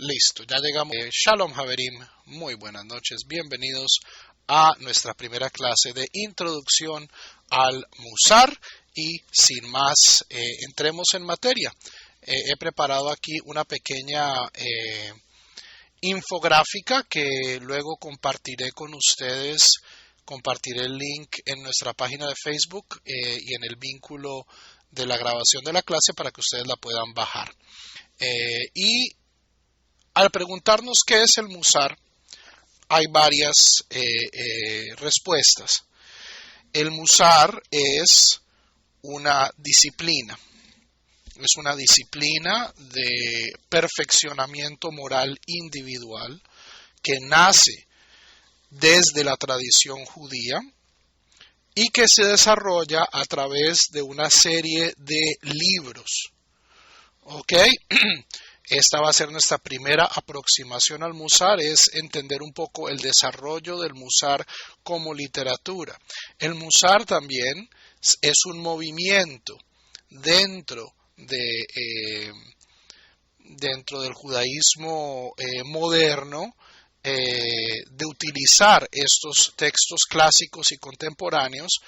Listo, ya llegamos. Shalom Haverim, muy buenas noches, bienvenidos a nuestra primera clase de introducción al Musar y sin más, entremos en materia. He preparado aquí una pequeña infográfica que luego compartiré con ustedes. Compartiré el link en nuestra página de Facebook y en el vínculo de la grabación de la clase para que ustedes la puedan bajar. Y al preguntarnos qué es el Musar, hay varias respuestas. El Musar es una disciplina. Es una disciplina de perfeccionamiento moral individual que nace desde la tradición judía y que se desarrolla a través de una serie de libros. ¿Ok? Esta va a ser nuestra primera aproximación al Musar, es entender un poco el desarrollo del Musar como literatura. El Musar también es un movimiento dentro del judaísmo moderno, de utilizar estos textos clásicos y contemporáneos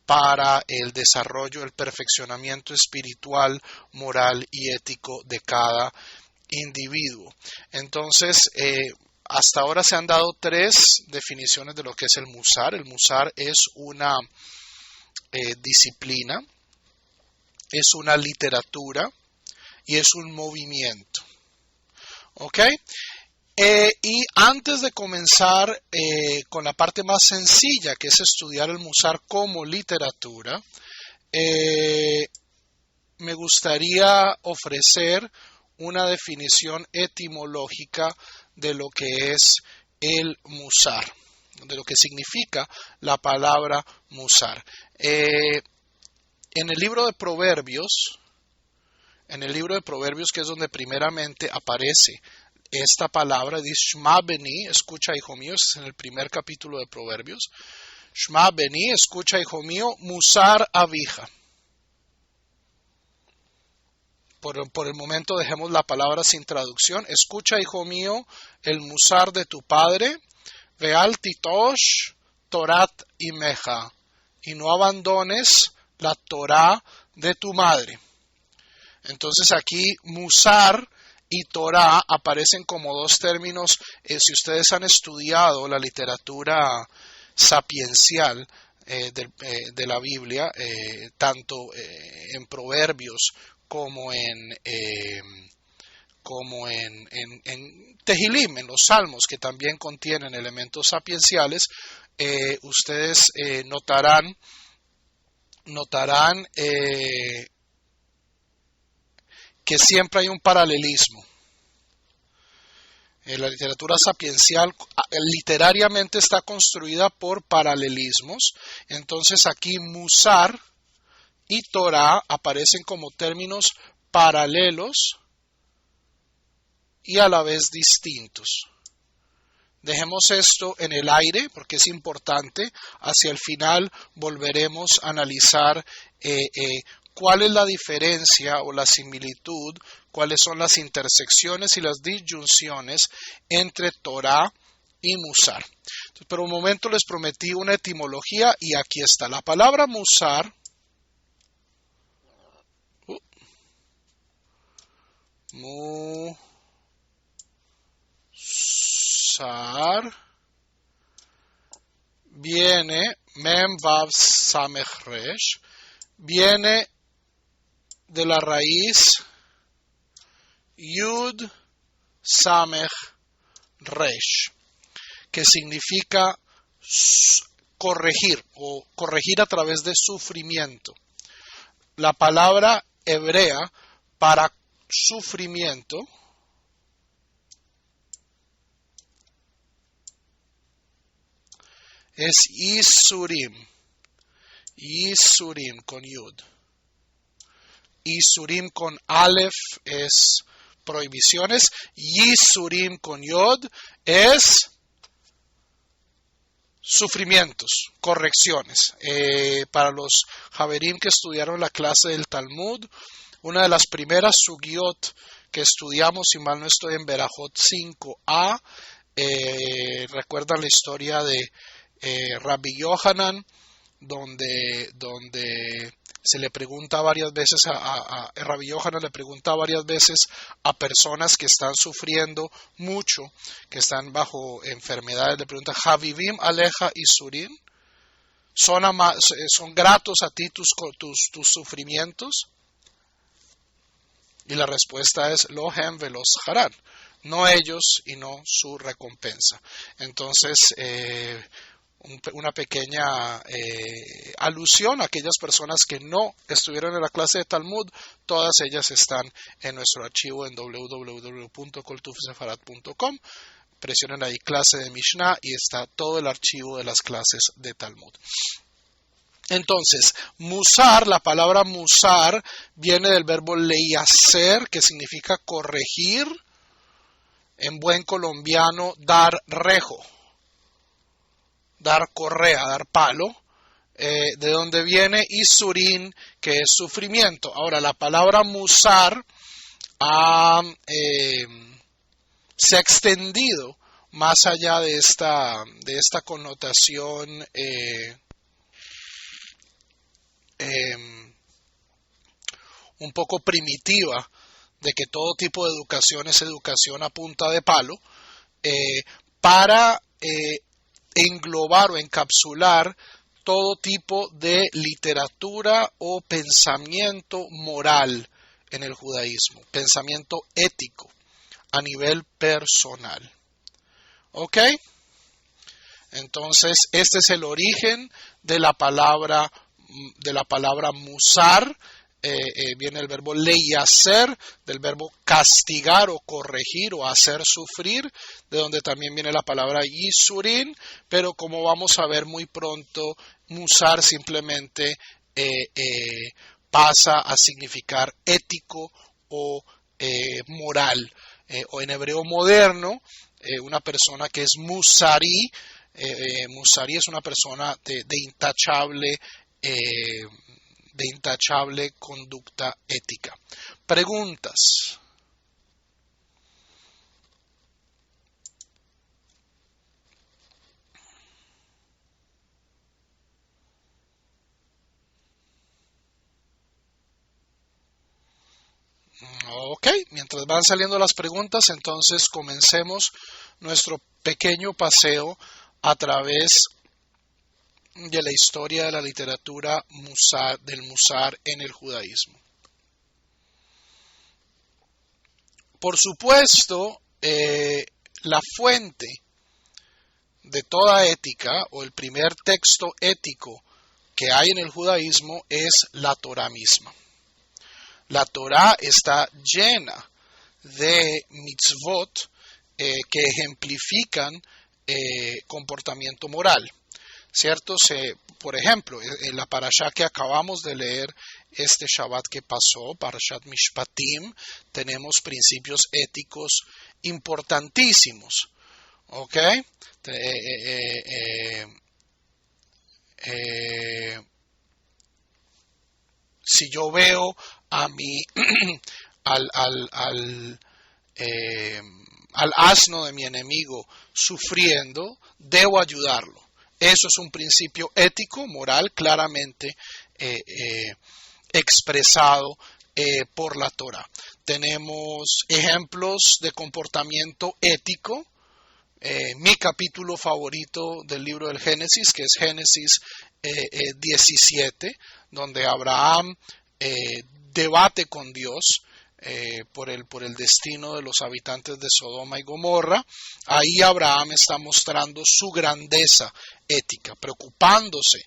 para el desarrollo, el perfeccionamiento espiritual, moral y ético de cada individuo. Entonces, hasta ahora se han dado tres definiciones de lo que es el Musar. El Musar es una disciplina, es una literatura y es un movimiento. ¿Ok? Y antes de comenzar con la parte más sencilla, que es estudiar el Musar como literatura, me gustaría ofrecer una definición etimológica de lo que es el Musar, de lo que significa la palabra Musar. En el libro de Proverbios, que es donde primeramente aparece esta palabra, dice Shma Beni, escucha hijo mío, es en el primer capítulo de Proverbios. Shma Beni, escucha hijo mío, Musar Avija. Por el momento dejemos la palabra sin traducción. Escucha hijo mío el Musar de tu padre, Veal Titosh Torat Imeja, y no abandones la Torah de tu madre. Entonces aquí Musar y Torah aparecen como dos términos. Si ustedes han estudiado la literatura sapiencial de la Biblia, tanto en Proverbios como en Tehilim, en los Salmos, que también contienen elementos sapienciales, ustedes notarán que siempre hay un paralelismo. La literatura sapiencial literariamente está construida por paralelismos. Entonces aquí Musar y Torah aparecen como términos paralelos y a la vez distintos. Dejemos esto en el aire porque es importante. Hacia el final volveremos a analizar cuál es la diferencia o la similitud, cuáles son las intersecciones y las disyunciones entre Torah y Musar. Entonces, por un momento les prometí una etimología y aquí está. La palabra Musar viene Mem Vav Samech Resh, viene de la raíz Yud Samech Resh, que significa corregir o corregir a través de sufrimiento. La palabra hebrea para sufrimiento es Isurim con Yud. Isurim con Aleph es prohibiciones. Yisurim con Yod es sufrimientos, correcciones. Para los Haverim que estudiaron la clase del Talmud, una de las primeras sugiot que estudiamos, si mal no estoy, en Berajot 5a. Recuerdan la historia de Rabbi Yohanan, donde se le pregunta varias veces a Rabbi Yohanan le pregunta varias veces a personas que están sufriendo mucho, que están bajo enfermedades, le pregunta: Javivim aleja y surin, ¿son gratos a ti tus sufrimientos? Y la respuesta es: Lohem velos haran, no ellos y no su recompensa. Entonces, una pequeña alusión a aquellas personas que no estuvieron en la clase de Talmud. Todas ellas están en nuestro archivo en www.koltufsefarad.com. Presionen ahí clase de Mishnah y está todo el archivo de las clases de Talmud. Entonces, musar, la palabra musar viene del verbo leyaser, que significa corregir. En buen colombiano, dar rejo, dar correa, dar palo, de donde viene isurín, que es sufrimiento. Ahora, la palabra musar se ha extendido más allá de esta connotación un poco primitiva, de que todo tipo de educación es educación a punta de palo, para englobar o encapsular todo tipo de literatura o pensamiento moral en el judaísmo, pensamiento ético a nivel personal. ¿Ok? Entonces, este es el origen de la palabra musar. Viene el verbo leyaser, del verbo castigar o corregir o hacer sufrir, de donde también viene la palabra yisurin, pero como vamos a ver muy pronto, musar simplemente pasa a significar ético o moral, o en hebreo moderno, una persona que es musari. Musari es una persona de intachable conducta ética. Preguntas. Ok, mientras van saliendo las preguntas, entonces comencemos nuestro pequeño paseo a través de la historia de la literatura del musar en el judaísmo. Por supuesto, la fuente de toda ética, o el primer texto ético que hay en el judaísmo, es la Torá misma. La Torá está llena de mitzvot que ejemplifican comportamiento moral. ¿Cierto? Por ejemplo, en la parashá que acabamos de leer este Shabbat que pasó, Parashat Mishpatim, tenemos principios éticos importantísimos. ¿Ok? Si yo veo a mi al asno de mi enemigo sufriendo, debo ayudarlo. Eso es un principio ético, moral, claramente expresado por la Torá. Tenemos ejemplos de comportamiento ético. Mi capítulo favorito del libro del Génesis, que es Génesis 17, donde Abraham debate con Dios por el destino de los habitantes de Sodoma y Gomorra. Ahí Abraham está mostrando su grandeza ética, preocupándose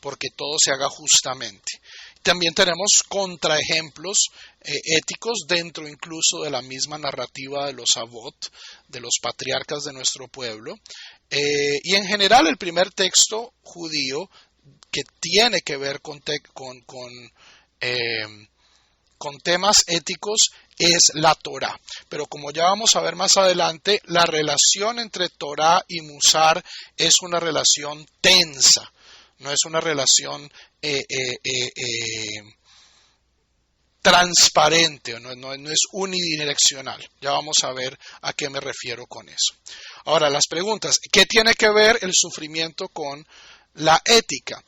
porque todo se haga justamente. También tenemos contraejemplos éticos dentro incluso de la misma narrativa de los avot, de los patriarcas de nuestro pueblo. Y en general el primer texto judío que tiene que ver con temas éticos es la Torá. Pero como ya vamos a ver más adelante, la relación entre Torá y musar es una relación tensa. No es una relación transparente, no es unidireccional. Ya vamos a ver a qué me refiero con eso. Ahora, las preguntas. ¿Qué tiene que ver el sufrimiento con la ética?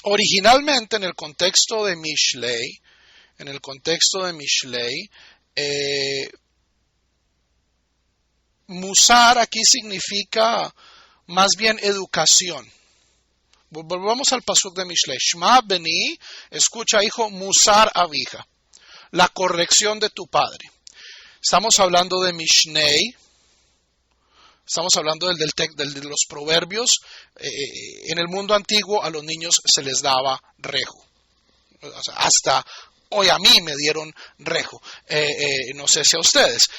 Originalmente, en el contexto de Mishlei, Musar aquí significa más bien educación. Volvamos al pasuk de Mishlei. Shma beni, escucha hijo, musar avija, la corrección de tu padre. Estamos hablando de Mishnei, estamos hablando de los proverbios. En el mundo antiguo a los niños se les daba rejo. O sea, hasta hoy a mí me dieron rejo. No sé si a ustedes.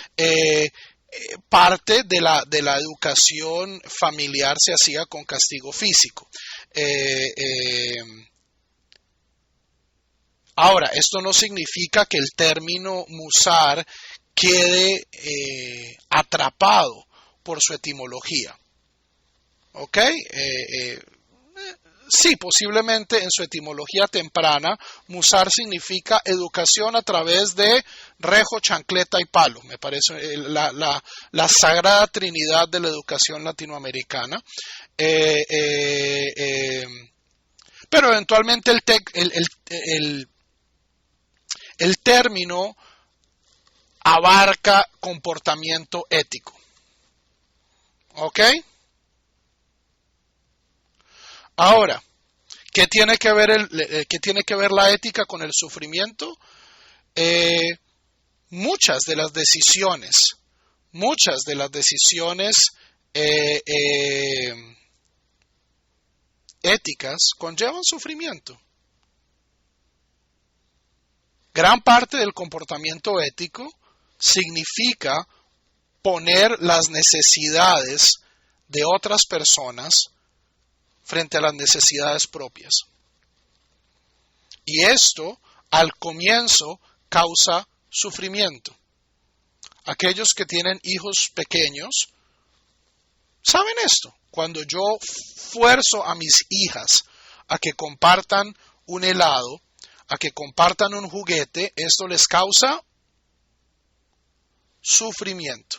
Parte de la educación familiar se hacía con castigo físico. Ahora, esto no significa que el término musar quede atrapado por su etimología. ¿Ok? Sí, posiblemente en su etimología temprana, musar significa educación a través de rejo, chancleta y palo. Me parece la sagrada trinidad de la educación latinoamericana. Pero eventualmente el término abarca comportamiento ético. ¿Ok? Ahora, ¿qué tiene que ver la ética con el sufrimiento? Muchas de las decisiones éticas conllevan sufrimiento. Gran parte del comportamiento ético significa poner las necesidades de otras personas frente a las necesidades propias. Y esto, al comienzo, causa sufrimiento. Aquellos que tienen hijos pequeños saben esto. Cuando yo fuerzo a mis hijas a que compartan un helado, a que compartan un juguete, esto les causa sufrimiento.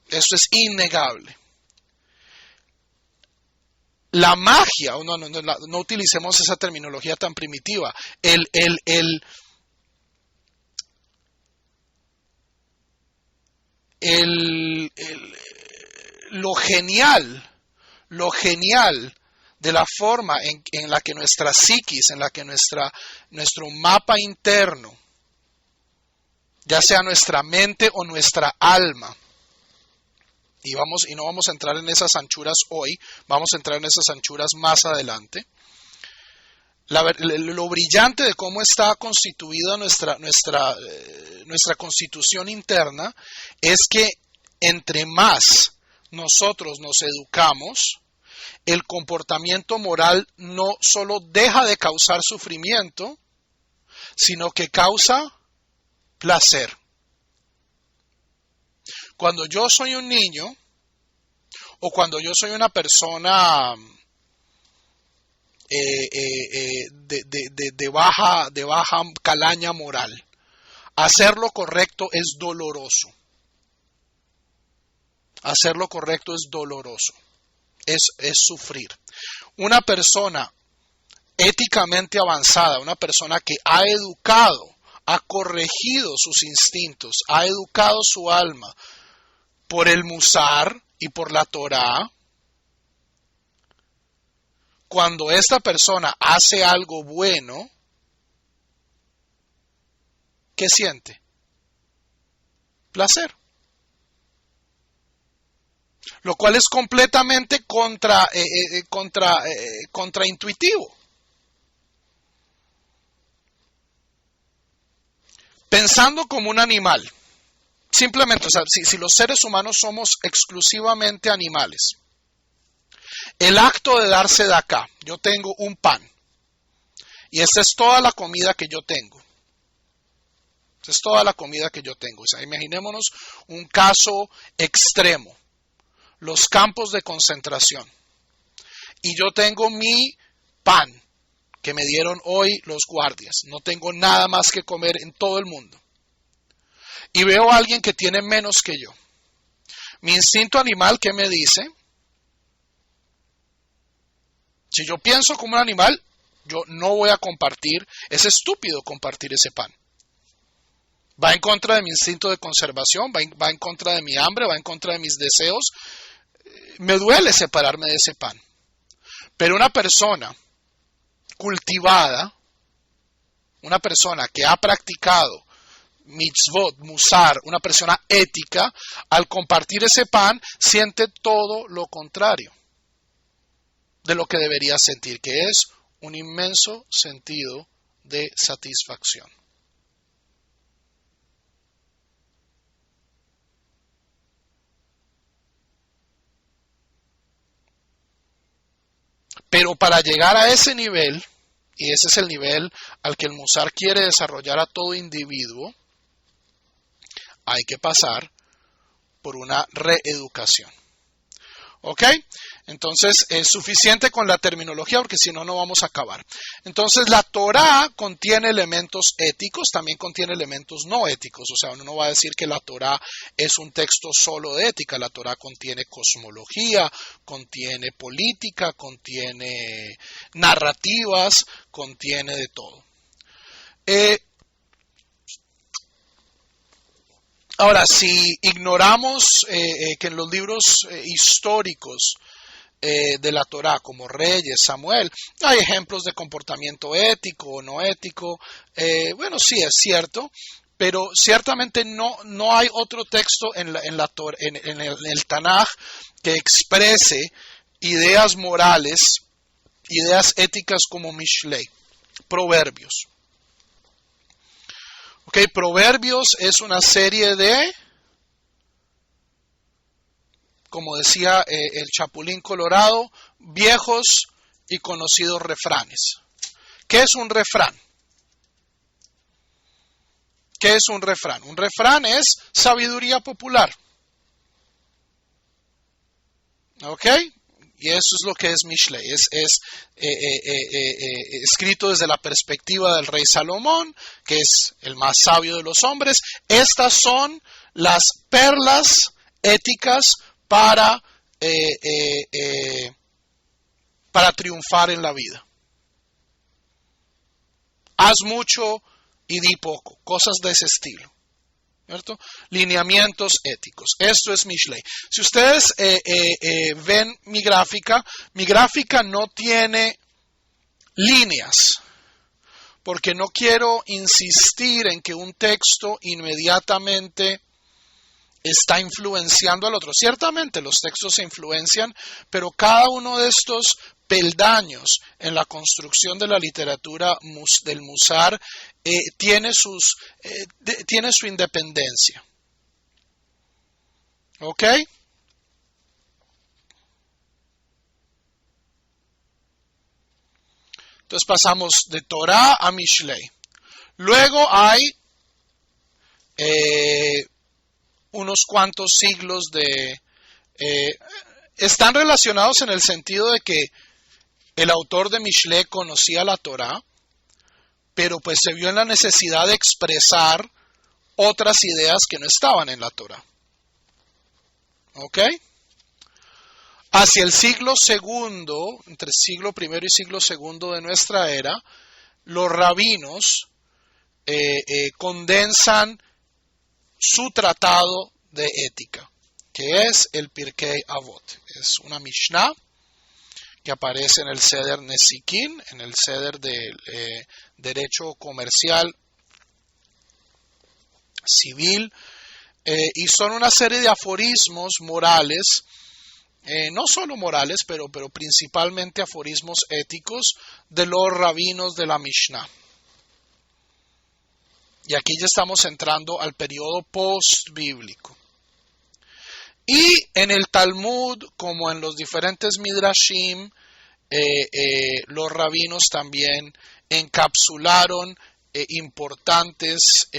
Esto es innegable. La magia, no utilicemos esa terminología tan primitiva. Lo genial de la forma en la que nuestra psiquis, en la que nuestro mapa interno, ya sea nuestra mente o nuestra alma, y no vamos a entrar en esas anchuras hoy, vamos a entrar en esas anchuras más adelante. Lo brillante de cómo está constituida nuestra constitución interna es que entre más nosotros nos educamos, el comportamiento moral no solo deja de causar sufrimiento, sino que causa placer. Cuando yo soy un niño o cuando yo soy una persona de baja calaña moral, hacer lo correcto es doloroso. Hacer lo correcto es doloroso. Es sufrir. Una persona éticamente avanzada, una persona que ha educado, ha corregido sus instintos, ha educado su alma por el musar y por la Torá, cuando esta persona hace algo bueno, ¿qué siente? Placer. Lo cual es completamente contraintuitivo. Pensando como un animal. Simplemente, o sea, si los seres humanos somos exclusivamente animales, el acto de darse de acá, yo tengo un pan, y esta es toda la comida que yo tengo. Esta es toda la comida que yo tengo. O sea, imaginémonos un caso extremo, los campos de concentración. y yo tengo mi pan que me dieron hoy los guardias. No tengo nada más que comer en todo el mundo. Y veo a alguien que tiene menos que yo. Mi instinto animal, ¿qué me dice? Si yo pienso como un animal, yo no voy a compartir. Es estúpido compartir ese pan. Va en contra de mi instinto de conservación, va en contra de mi hambre, va en contra de mis deseos. Me duele separarme de ese pan. Pero una persona cultivada, una persona que ha practicado mitzvot, musar, una persona ética, al compartir ese pan, siente todo lo contrario de lo que debería sentir, que es un inmenso sentido de satisfacción. Pero para llegar a ese nivel, y ese es el nivel al que el musar quiere desarrollar a todo individuo, hay que pasar por una reeducación. ¿Ok? Entonces es suficiente con la terminología porque si no, no vamos a acabar. Entonces la Torá contiene elementos éticos, también contiene elementos no éticos. O sea, uno no va a decir que la Torá es un texto solo de ética. La Torá contiene cosmología, contiene política, contiene narrativas, contiene de todo. Ahora, si ignoramos que en los libros históricos de la Torá, como Reyes, Samuel, hay ejemplos de comportamiento ético o no ético, bueno, sí es cierto, pero ciertamente no hay otro texto en el Tanaj que exprese ideas morales, ideas éticas como Mishlei, Proverbios. Ok, Proverbios es una serie de, como decía el Chapulín Colorado, viejos y conocidos refranes. ¿Qué es un refrán? ¿Qué es un refrán? Un refrán es sabiduría popular. ¿Ok? Y eso es lo que es Mishlei. Es escrito desde la perspectiva del rey Salomón, que es el más sabio de los hombres. Estas son las perlas éticas para triunfar en la vida. Haz mucho y di poco. Cosas de ese estilo. ¿Cierto? Lineamientos éticos. Esto es Mishlei. Si ustedes ven mi gráfica no tiene líneas, porque no quiero insistir en que un texto inmediatamente está influenciando al otro. Ciertamente los textos se influencian, pero cada uno de estos peldaños en la construcción de la literatura del Musar tiene su independencia. ¿Ok? Entonces pasamos de Torah a Mishlei. Luego hay unos cuantos siglos están relacionados en el sentido de que el autor de Mishlei conocía la Torá, pero pues se vio en la necesidad de expresar otras ideas que no estaban en la Torá. ¿Ok? Hacia el siglo segundo, entre siglo primero y siglo segundo de nuestra era, los rabinos condensan su tratado de ética, que es el Pirkei Avot. Es una Mishnah que aparece en el Seder Nesikin, en el Seder de Derecho Comercial Civil, y son una serie de aforismos morales, no solo morales, pero principalmente aforismos éticos de los rabinos de la Mishnah. Y aquí ya estamos entrando al periodo post-bíblico. Y en el Talmud, como en los diferentes Midrashim, los rabinos también encapsularon importantes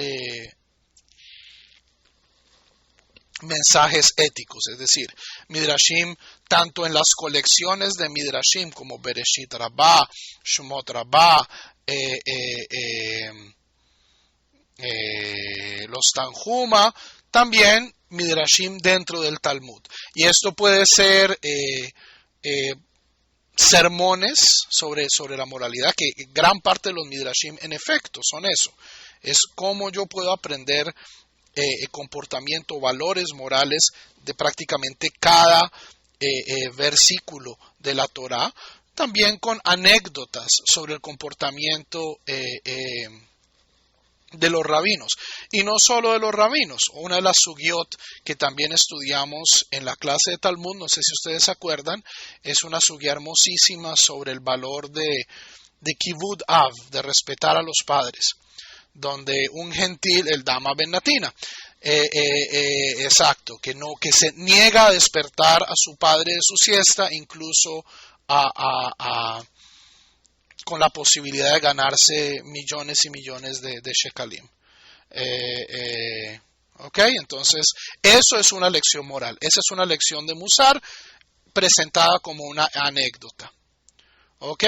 mensajes éticos. Es decir, Midrashim tanto en las colecciones de Midrashim como Bereshit Rabbah, Shemot Rabbah, los Tanjuma, también Midrashim dentro del Talmud. Y esto puede ser sermones sobre la moralidad, que gran parte de los Midrashim en efecto son eso. Es cómo yo puedo aprender comportamiento, valores morales de prácticamente cada versículo de la Torá, también con anécdotas sobre el comportamiento de los rabinos, y no solo de los rabinos. Una de las sugiot que también estudiamos en la clase de Talmud, no sé si ustedes se acuerdan, es una sugia hermosísima sobre el valor de Kivud Av, de respetar a los padres, donde un gentil, el Dama Ben Natina, exacto, que se niega a despertar a su padre de su siesta, incluso con la posibilidad de ganarse millones y millones de shekalim. Ok, entonces eso es una lección moral. Esa es una lección de Musar presentada como una anécdota. Ok,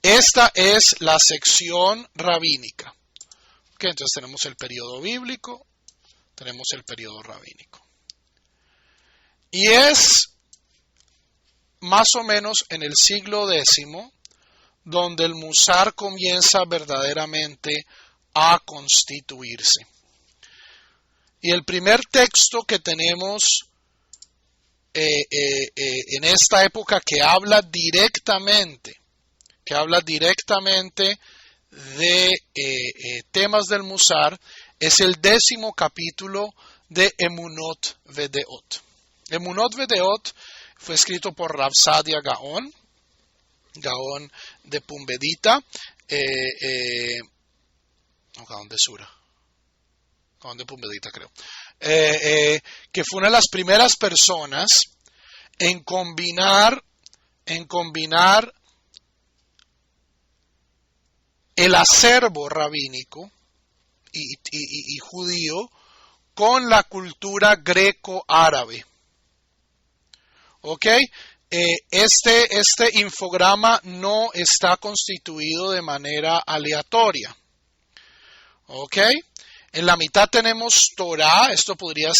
esta es la sección rabínica. Ok, entonces tenemos el periodo bíblico, tenemos el periodo rabínico. Y es más o menos en el siglo X donde el Musar comienza verdaderamente a constituirse. Y el primer texto que tenemos en esta época que habla directamente de temas del Musar es el 10º capítulo de Emunot Vedeot. Emunot Vedeot fue escrito por Rav Sadia Gaon de Pumbedita, Gaon de Sura, Gaon de Pumbedita creo, que fue una de las primeras personas en combinar el acervo rabínico y judío con la cultura greco-árabe. ¿Ok? Este infograma no está constituido de manera aleatoria. ¿Ok? En la mitad tenemos Torah. Esto podría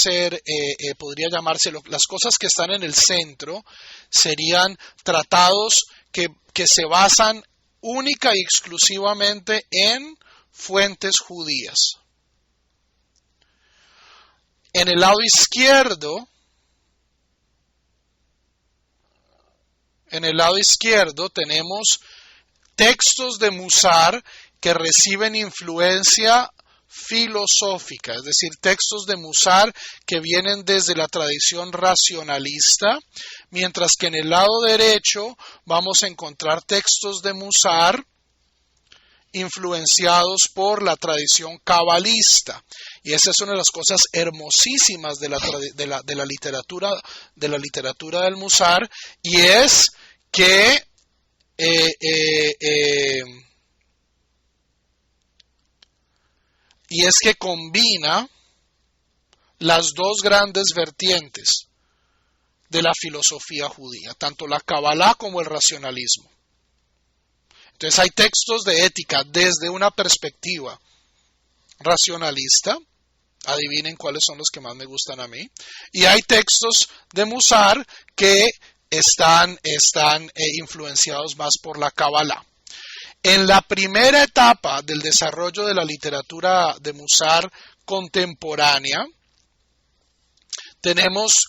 llamarse, las cosas que están en el centro serían tratados que se basan única y exclusivamente en fuentes judías. En el lado izquierdo tenemos textos de Musar que reciben influencia filosófica, es decir, textos de Musar que vienen desde la tradición racionalista, mientras que en el lado derecho vamos a encontrar textos de Musar influenciados por la tradición cabalista. Y esa es una de las cosas hermosísimas de la literatura del Musar, y es que combina las dos grandes vertientes de la filosofía judía, tanto la Kabbalah como el racionalismo. Entonces hay textos de ética desde una perspectiva racionalista, adivinen cuáles son los que más me gustan a mí, y hay textos de Musar que están influenciados más por la Kabbalah. En la primera etapa del desarrollo de la literatura de Musar contemporánea, tenemos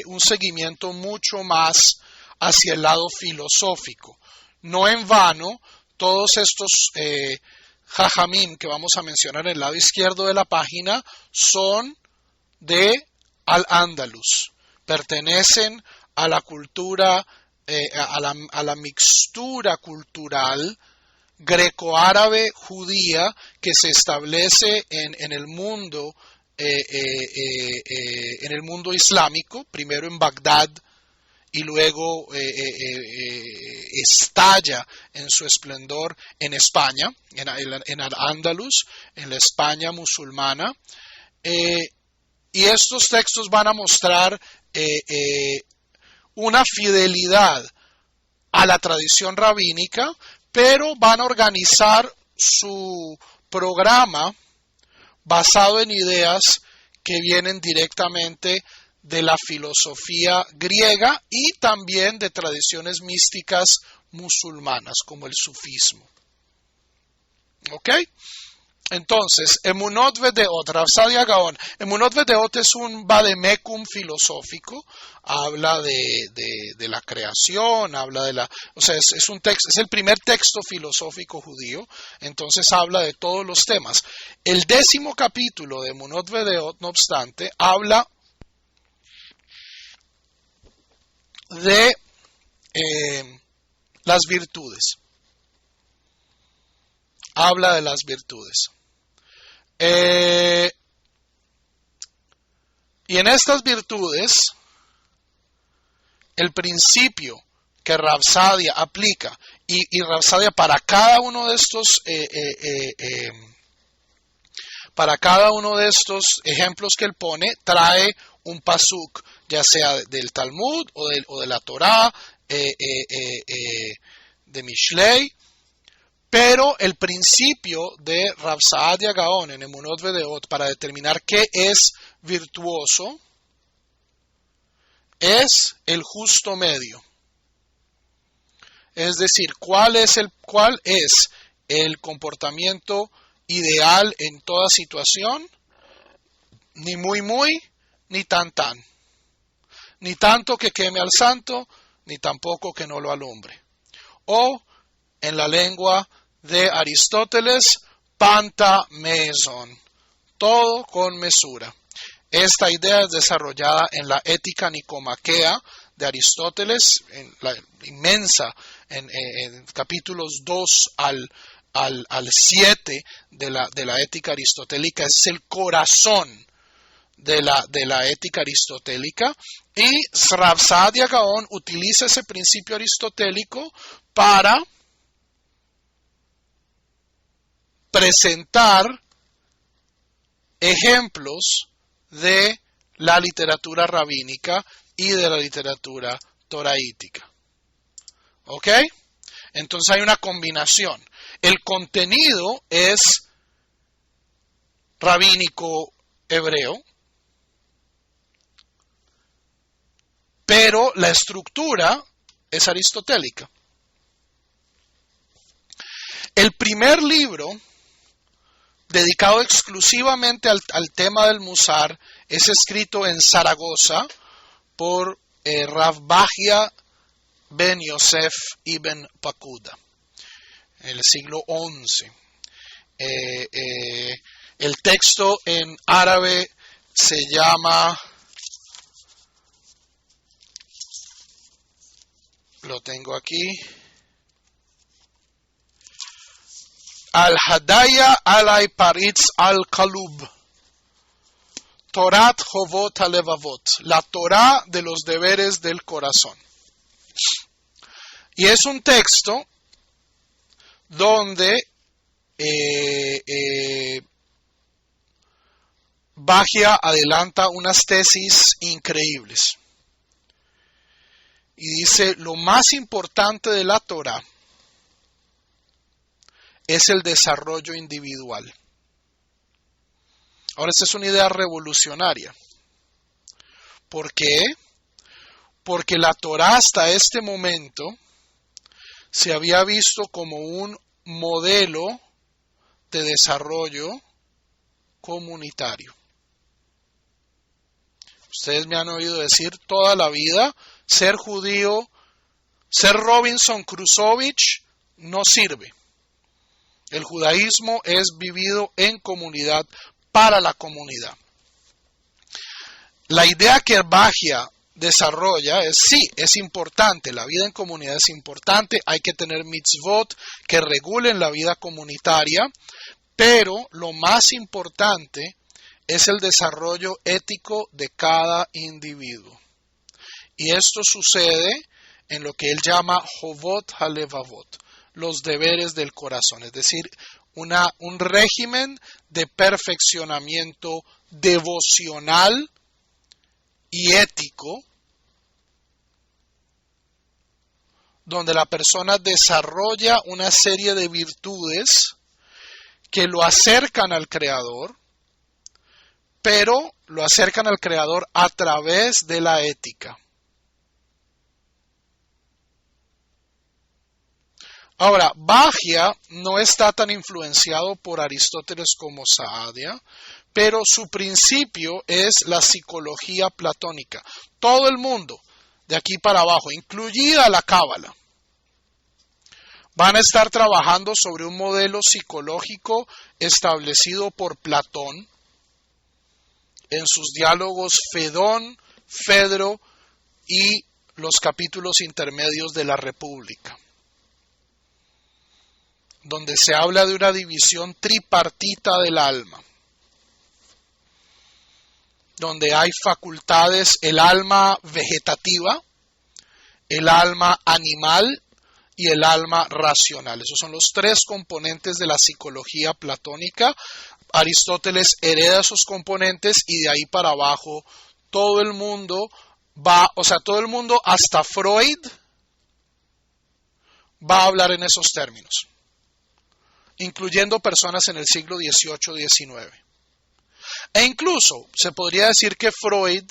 un seguimiento mucho más hacia el lado filosófico. No en vano, todos estos jajamim que vamos a mencionar en el lado izquierdo de la página son de Al-Ándalus, pertenecen a la cultura, a la mixtura cultural greco-árabe judía que se establece en el mundo islámico, primero en Bagdad y luego estalla en su esplendor en España, en Al-Ándalus, en la España musulmana. Y estos textos van a mostrar una fidelidad a la tradición rabínica, pero van a organizar su programa basado en ideas que vienen directamente de la filosofía griega y también de tradiciones místicas musulmanas, como el sufismo. ¿Ok? Entonces, Emunot Vedeot, Rav Sadia Gaon. Emunot Vedeot es un vademecum filosófico, habla de la creación, habla de la, o sea, es un texto, es el primer texto filosófico judío, entonces habla de todos los temas. El 10º capítulo de Emunot Vedeot, no obstante, habla de las virtudes. Habla de las virtudes. Y en estas virtudes, el principio que Rav Sadia aplica, y Rav Sadia para cada uno de estos ejemplos que él pone, trae un pasuk, ya sea del Talmud o de la Torá, de Mishlei. Pero el principio de Rav Saadia Gaon en Emunot Vedeot para determinar qué es virtuoso es el justo medio. Es decir, cuál es el comportamiento ideal en toda situación, ni muy muy, ni tan tan. Ni tanto que queme al santo, ni tampoco que no lo alumbre. O, en la lengua de Aristóteles, panta meson, todo con mesura. Esta idea es desarrollada en la Ética Nicomaquea de Aristóteles, en la inmensa, en capítulos 2 al 7 de la Ética Aristotélica. Es el corazón de la Ética Aristotélica, y Rav Saadia Gaon utiliza ese principio aristotélico para presentar ejemplos de la literatura rabínica y de la literatura toraítica. ¿Ok? Entonces hay una combinación. El contenido es rabínico hebreo, pero la estructura es aristotélica. El primer libro dedicado exclusivamente al tema del Musar es escrito en Zaragoza por Rav Bahia ben Yosef ibn Pakuda en el siglo XI. El texto en árabe se llama, lo tengo aquí, Al-Hadaya alay paritz al-Kalub, Torat Hovot Alevavot, la Torá de los deberes del corazón. Y es un texto donde Bahia adelanta unas tesis increíbles. Y dice, lo más importante de la Torá es el desarrollo individual. Ahora, esta es una idea revolucionaria. ¿Por qué? Porque la Torá hasta este momento se había visto como un modelo de desarrollo comunitario. Ustedes me han oído decir toda la vida, ser judío, ser Robinson Crusoe no sirve. El judaísmo es vivido en comunidad, para la comunidad. La idea que Bahia desarrolla es, sí, es importante, la vida en comunidad es importante, hay que tener mitzvot que regulen la vida comunitaria, pero lo más importante es el desarrollo ético de cada individuo. Y esto sucede en lo que él llama Hovot Halevavot, los deberes del corazón, es decir, un régimen de perfeccionamiento devocional y ético, donde la persona desarrolla una serie de virtudes que lo acercan al Creador, pero lo acercan al Creador a través de la ética. Ahora, Bhagya no está tan influenciado por Aristóteles como Saadia, pero su principio es la psicología platónica. Todo el mundo, de aquí para abajo, incluida la Cábala, van a estar trabajando sobre un modelo psicológico establecido por Platón en sus diálogos Fedón, Fedro y los capítulos intermedios de la República, donde se habla de una división tripartita del alma, donde hay facultades, el alma vegetativa, el alma animal y el alma racional. Esos son los tres componentes de la psicología platónica. Aristóteles hereda esos componentes y de ahí para abajo todo el mundo todo el mundo hasta Freud va a hablar en esos términos, incluyendo personas en el siglo XVIII-XIX. E incluso se podría decir que Freud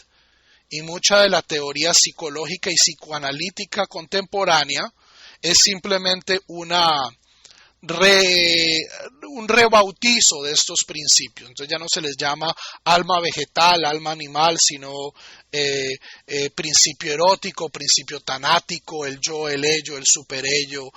y mucha de la teoría psicológica y psicoanalítica contemporánea es simplemente un rebautizo de estos principios. Entonces ya no se les llama alma vegetal, alma animal, sino principio erótico, principio tanático, el yo, el ello, el superello.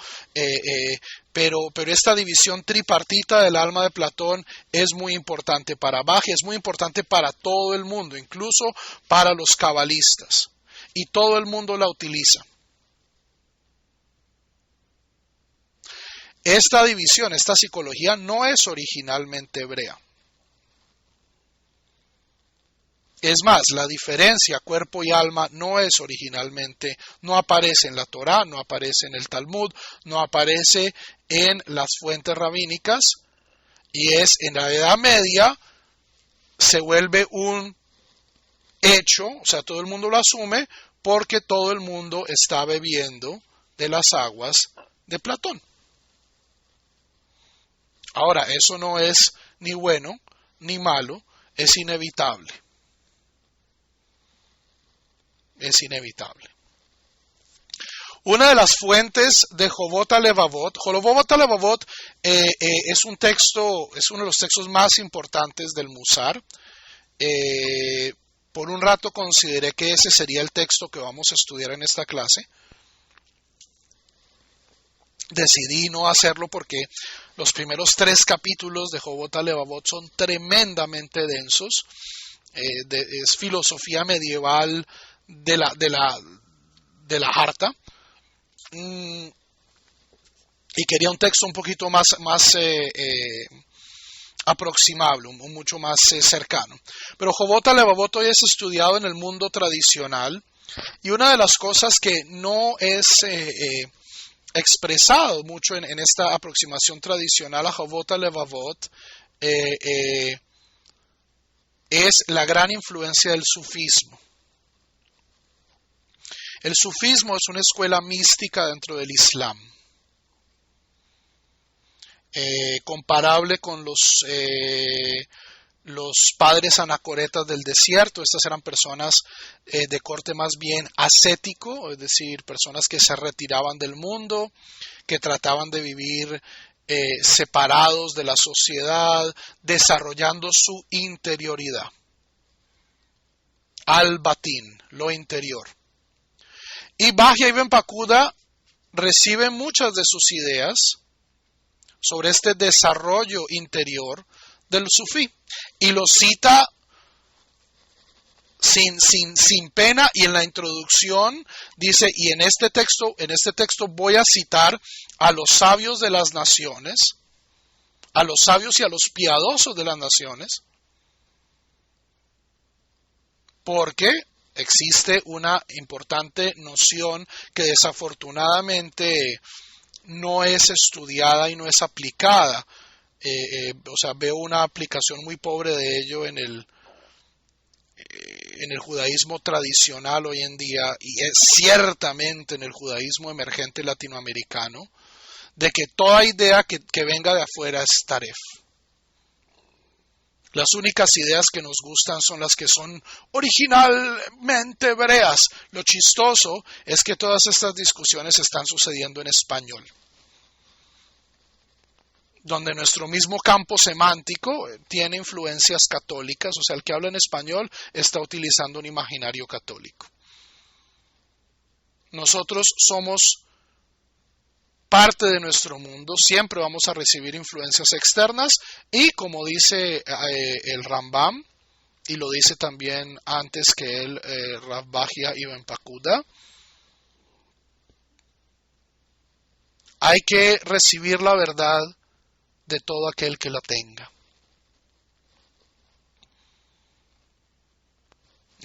Pero esta división tripartita del alma de Platón es muy importante para Bhagya, es muy importante para todo el mundo, incluso para los cabalistas. Y todo el mundo la utiliza. Esta división, esta psicología no es originalmente hebrea. Es más, la diferencia cuerpo y alma no es originalmente, no aparece en la Torá, no aparece en el Talmud, no aparece en las fuentes rabínicas, y es en la Edad Media se vuelve un hecho, o sea, todo el mundo lo asume porque todo el mundo está bebiendo de las aguas de Platón. Ahora, eso no es ni bueno ni malo, es inevitable. Es inevitable. Una de las fuentes de Jobot HaLevavot, Jobot HaLevavot es un texto, es uno de los textos más importantes del Musar. Por un rato consideré que ese sería el texto que vamos a estudiar en esta clase. Decidí no hacerlo porque los primeros 3 capítulos de Jobot HaLevavot son tremendamente densos. Es filosofía medieval de la Harta. Y quería un texto un poquito más aproximable, mucho más cercano. Pero Jobot HaLevavot hoy es estudiado en el mundo tradicional, y una de las cosas que no es expresado mucho en esta aproximación tradicional a Jobot HaLevavot es la gran influencia del sufismo. El sufismo es una escuela mística dentro del Islam, comparable con los padres anacoretas del desierto. Estas eran personas de corte más bien ascético, es decir, personas que se retiraban del mundo, que trataban de vivir separados de la sociedad, desarrollando su interioridad. Al-Batín, lo interior. Y Bhagya Ibn Pakuda recibe muchas de sus ideas sobre este desarrollo interior del sufí, y lo cita sin pena, y en la introducción dice, y en este texto voy a citar a los sabios de las naciones, a los sabios y a los piadosos de las naciones, porque existe una importante noción que desafortunadamente no es estudiada y no es aplicada. Veo una aplicación muy pobre de ello en en el judaísmo tradicional hoy en día, y es ciertamente en el judaísmo emergente latinoamericano, de que toda idea que venga de afuera es taref. Las únicas ideas que nos gustan son las que son originalmente hebreas. Lo chistoso es que todas estas discusiones están sucediendo en español, donde nuestro mismo campo semántico tiene influencias católicas, o sea, el que habla en español está utilizando un imaginario católico. Nosotros somos parte de nuestro mundo, siempre vamos a recibir influencias externas y como dice el Rambam, y lo dice también antes que él, Rav Bahia Ibn Pakuda, hay que recibir la verdad de todo aquel que la tenga.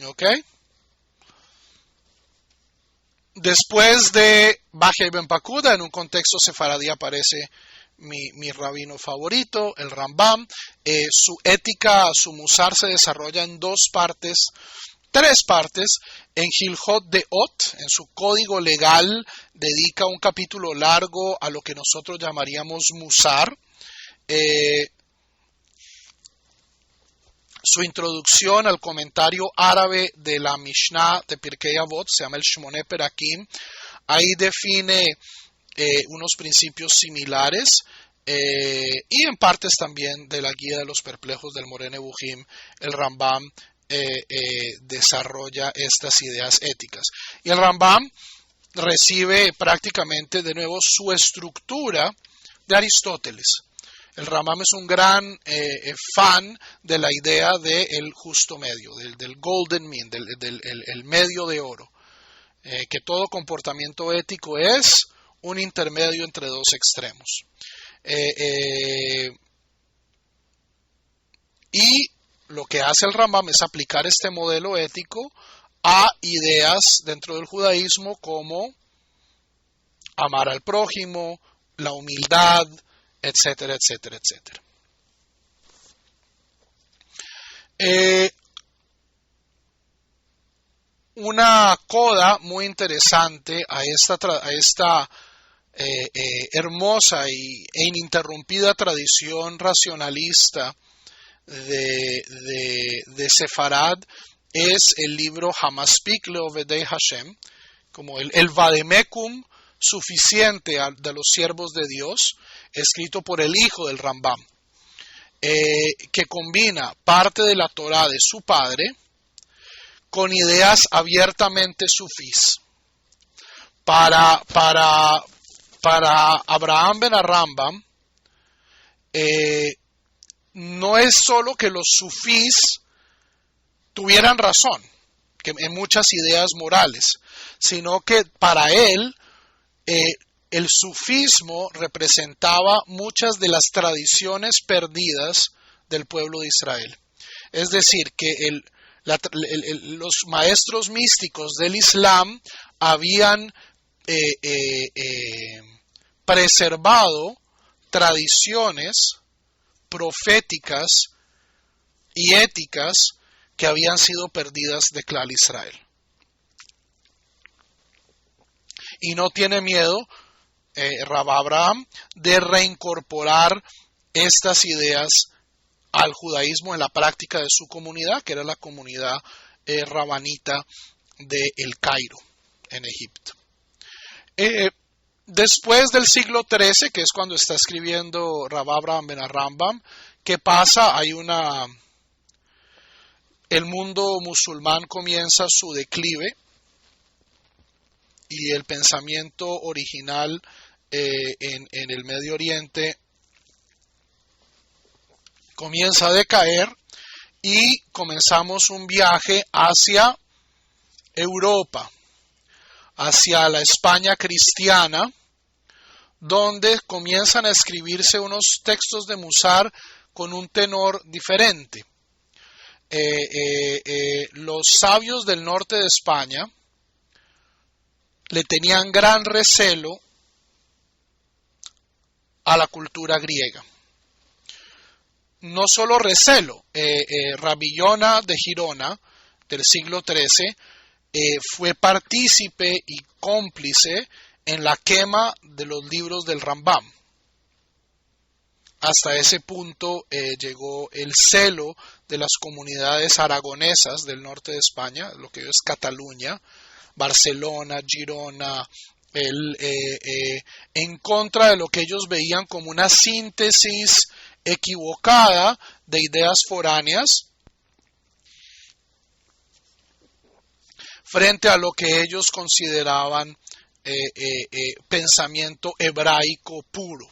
¿Ok? Después de Bahia Ibn Pakuda, en un contexto sefaradí aparece mi rabino favorito, el Rambam. Su ética, su musar se desarrolla en tres partes. En Hilhot Deot, en su código legal, dedica un capítulo largo a lo que nosotros llamaríamos musar. Su introducción al comentario árabe de la Mishnah de Pirkei Avot se llama el Shmoneh Perakim. Ahí define unos principios similares y en partes también de la guía de los perplejos del Moreh Nevuchim, el Rambam desarrolla estas ideas éticas. Y el Rambam recibe prácticamente de nuevo su estructura de Aristóteles. El Rambam es un gran fan de la idea del justo medio, del golden mean, del medio de oro. Que todo comportamiento ético es un intermedio entre dos extremos. Y lo que hace el Rambam es aplicar este modelo ético a ideas dentro del judaísmo como amar al prójimo, la humildad, etcétera, etcétera, etcétera. Una coda muy interesante a esta hermosa e ininterrumpida tradición racionalista de Sefarad es el libro Hamaspik Leovedei Hashem, como el Vademecum suficiente de los siervos de Dios, escrito por el hijo del Rambam, que combina parte de la Torá de su padre con ideas abiertamente sufís. Para Abraham ben Rambam, no es solo que los sufís tuvieran razón que en muchas ideas morales, sino que para él el sufismo representaba muchas de las tradiciones perdidas del pueblo de Israel. Es decir, que los maestros místicos del Islam habían preservado tradiciones proféticas y éticas que habían sido perdidas de Klal Israel. Y no tiene miedo Rav Abraham de reincorporar estas ideas al judaísmo en la práctica de su comunidad, que era la comunidad rabanita de El Cairo, en Egipto. Después del siglo XIII, que es cuando está escribiendo Rav Abraham ben Rambam, ¿qué pasa? El mundo musulmán comienza su declive y el pensamiento original en el Medio Oriente comienza a decaer y comenzamos un viaje hacia Europa, hacia la España cristiana, donde comienzan a escribirse unos textos de Musar con un tenor diferente. Los sabios del norte de España le tenían gran recelo a la cultura griega. No solo recelo, Rabbi Yonah de Girona del siglo XIII, fue partícipe y cómplice en la quema de los libros del Rambam. Hasta ese punto llegó el celo de las comunidades aragonesas del norte de España, lo que hoy es Cataluña, Barcelona, Girona, en contra de lo que ellos veían como una síntesis equivocada de ideas foráneas frente a lo que ellos consideraban pensamiento hebraico puro.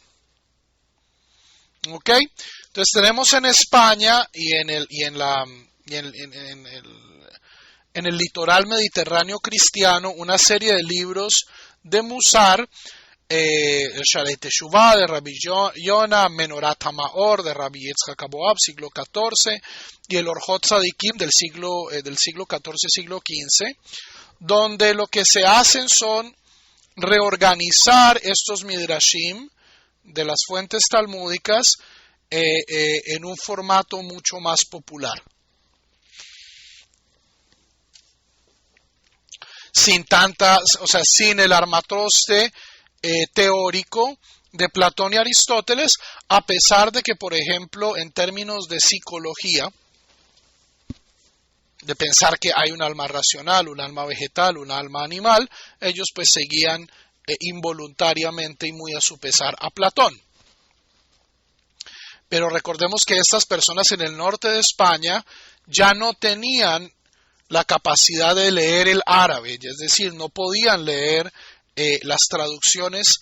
¿Ok? Entonces tenemos en España y en el litoral mediterráneo cristiano una serie de libros de Musar, el Sharet Teshuvah de Rabbi Yona, Menorat HaMaor de Rabbi Yitzhak Aboab, siglo XIV, y el Orjot Tzadikim del siglo XIV, siglo XV, donde lo que se hacen son reorganizar estos midrashim de las fuentes talmúdicas en un formato mucho más popular. Sin el armatoste teórico de Platón y Aristóteles, a pesar de que, por ejemplo, en términos de psicología, de pensar que hay un alma racional, un alma vegetal, un alma animal, ellos pues seguían involuntariamente y muy a su pesar a Platón. Pero recordemos que estas personas en el norte de España ya no tenían la capacidad de leer el árabe, es decir, no podían leer las traducciones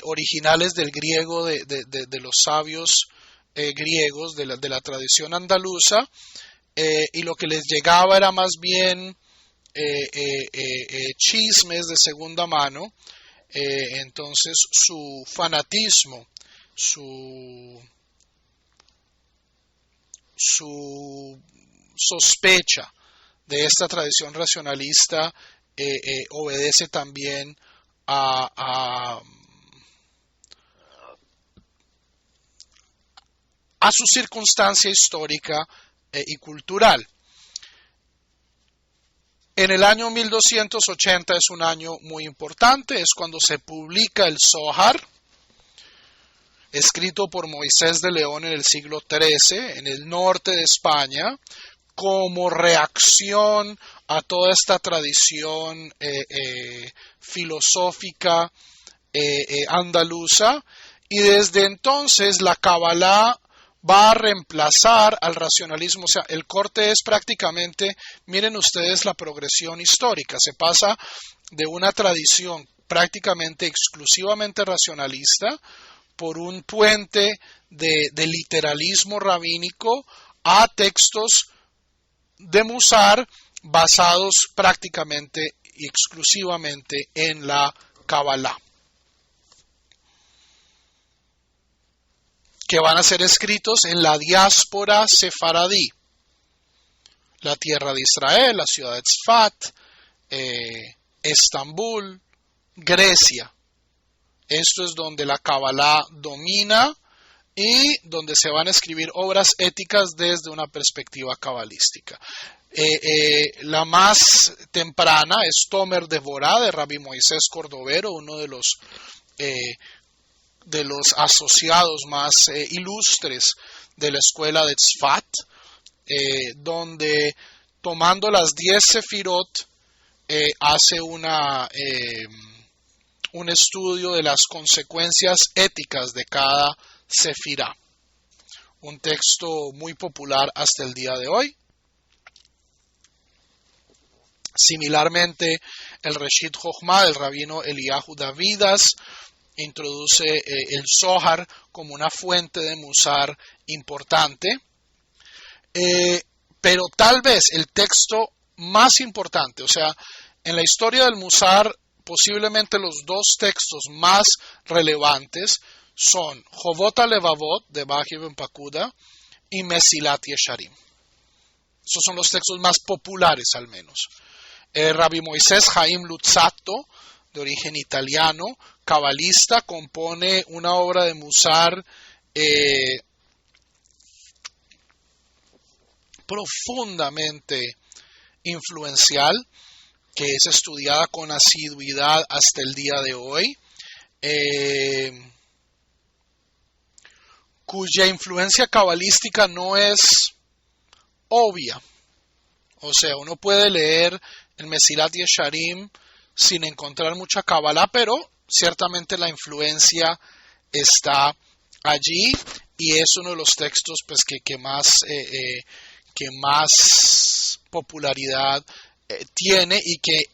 originales del griego de los sabios griegos de la tradición andaluza, y lo que les llegaba era más bien chismes de segunda mano. Entonces su fanatismo, su sospecha de esta tradición racionalista obedece también a su circunstancia histórica y cultural. En el año 1280 es un año muy importante, es cuando se publica el Zohar, escrito por Moisés de León en el siglo XIII, en el norte de España, como reacción a toda esta tradición filosófica andaluza, y desde entonces la Kabbalah va a reemplazar al racionalismo. O sea, el corte es prácticamente, miren ustedes la progresión histórica, se pasa de una tradición prácticamente exclusivamente racionalista por un puente de literalismo rabínico a textos de Musar basados prácticamente y exclusivamente en la Kabbalah, que van a ser escritos en la diáspora sefaradí, la tierra de Israel, la ciudad de Tzfat, Estambul, Grecia. Esto es donde la Kabbalah domina y donde se van a escribir obras éticas desde una perspectiva cabalística. La más temprana es Tomer de Borá, de Rabbi Moisés Cordovero, uno de los asociados más ilustres de la escuela de Tzfat, donde tomando las 10 sefirot hace un estudio de las consecuencias éticas de cada sefirá. Un texto muy popular hasta el día de hoy. Similarmente, el Reshit Jochma del rabino Eliyahu Davidas introduce el Zohar como una fuente de Musar importante, pero tal vez el texto más importante, o sea, en la historia del Musar, posiblemente los dos textos más relevantes son Jovot HaLevavot de Baji Ben Pakuda y Mesilat Yesharim. Esos son los textos más populares, al menos. Rabbi Moisés Chaim Luzzatto, de origen italiano, cabalista, compone una obra de Musar profundamente influencial que es estudiada con asiduidad hasta el día de hoy, cuya influencia cabalística no es obvia. O sea, uno puede leer el Mesilat Yesharim sin encontrar mucha Kabbalah, pero ciertamente la influencia está allí y es uno de los textos pues, que más popularidad tiene y que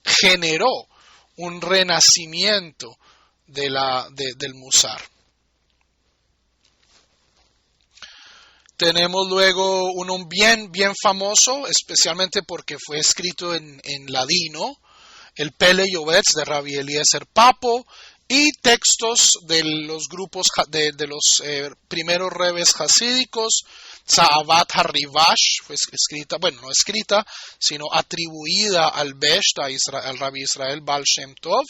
generó un renacimiento del Musar. Tenemos luego uno bien famoso, especialmente porque fue escrito en ladino, el Pele Yovetz de Rabbi Eliezer Papo, y textos de los grupos de los primeros rebes hasídicos. Za'avat HaRivash fue escrita, bueno, no escrita, sino atribuida al Besht, al Rabbi Israel Baal Shem Tov,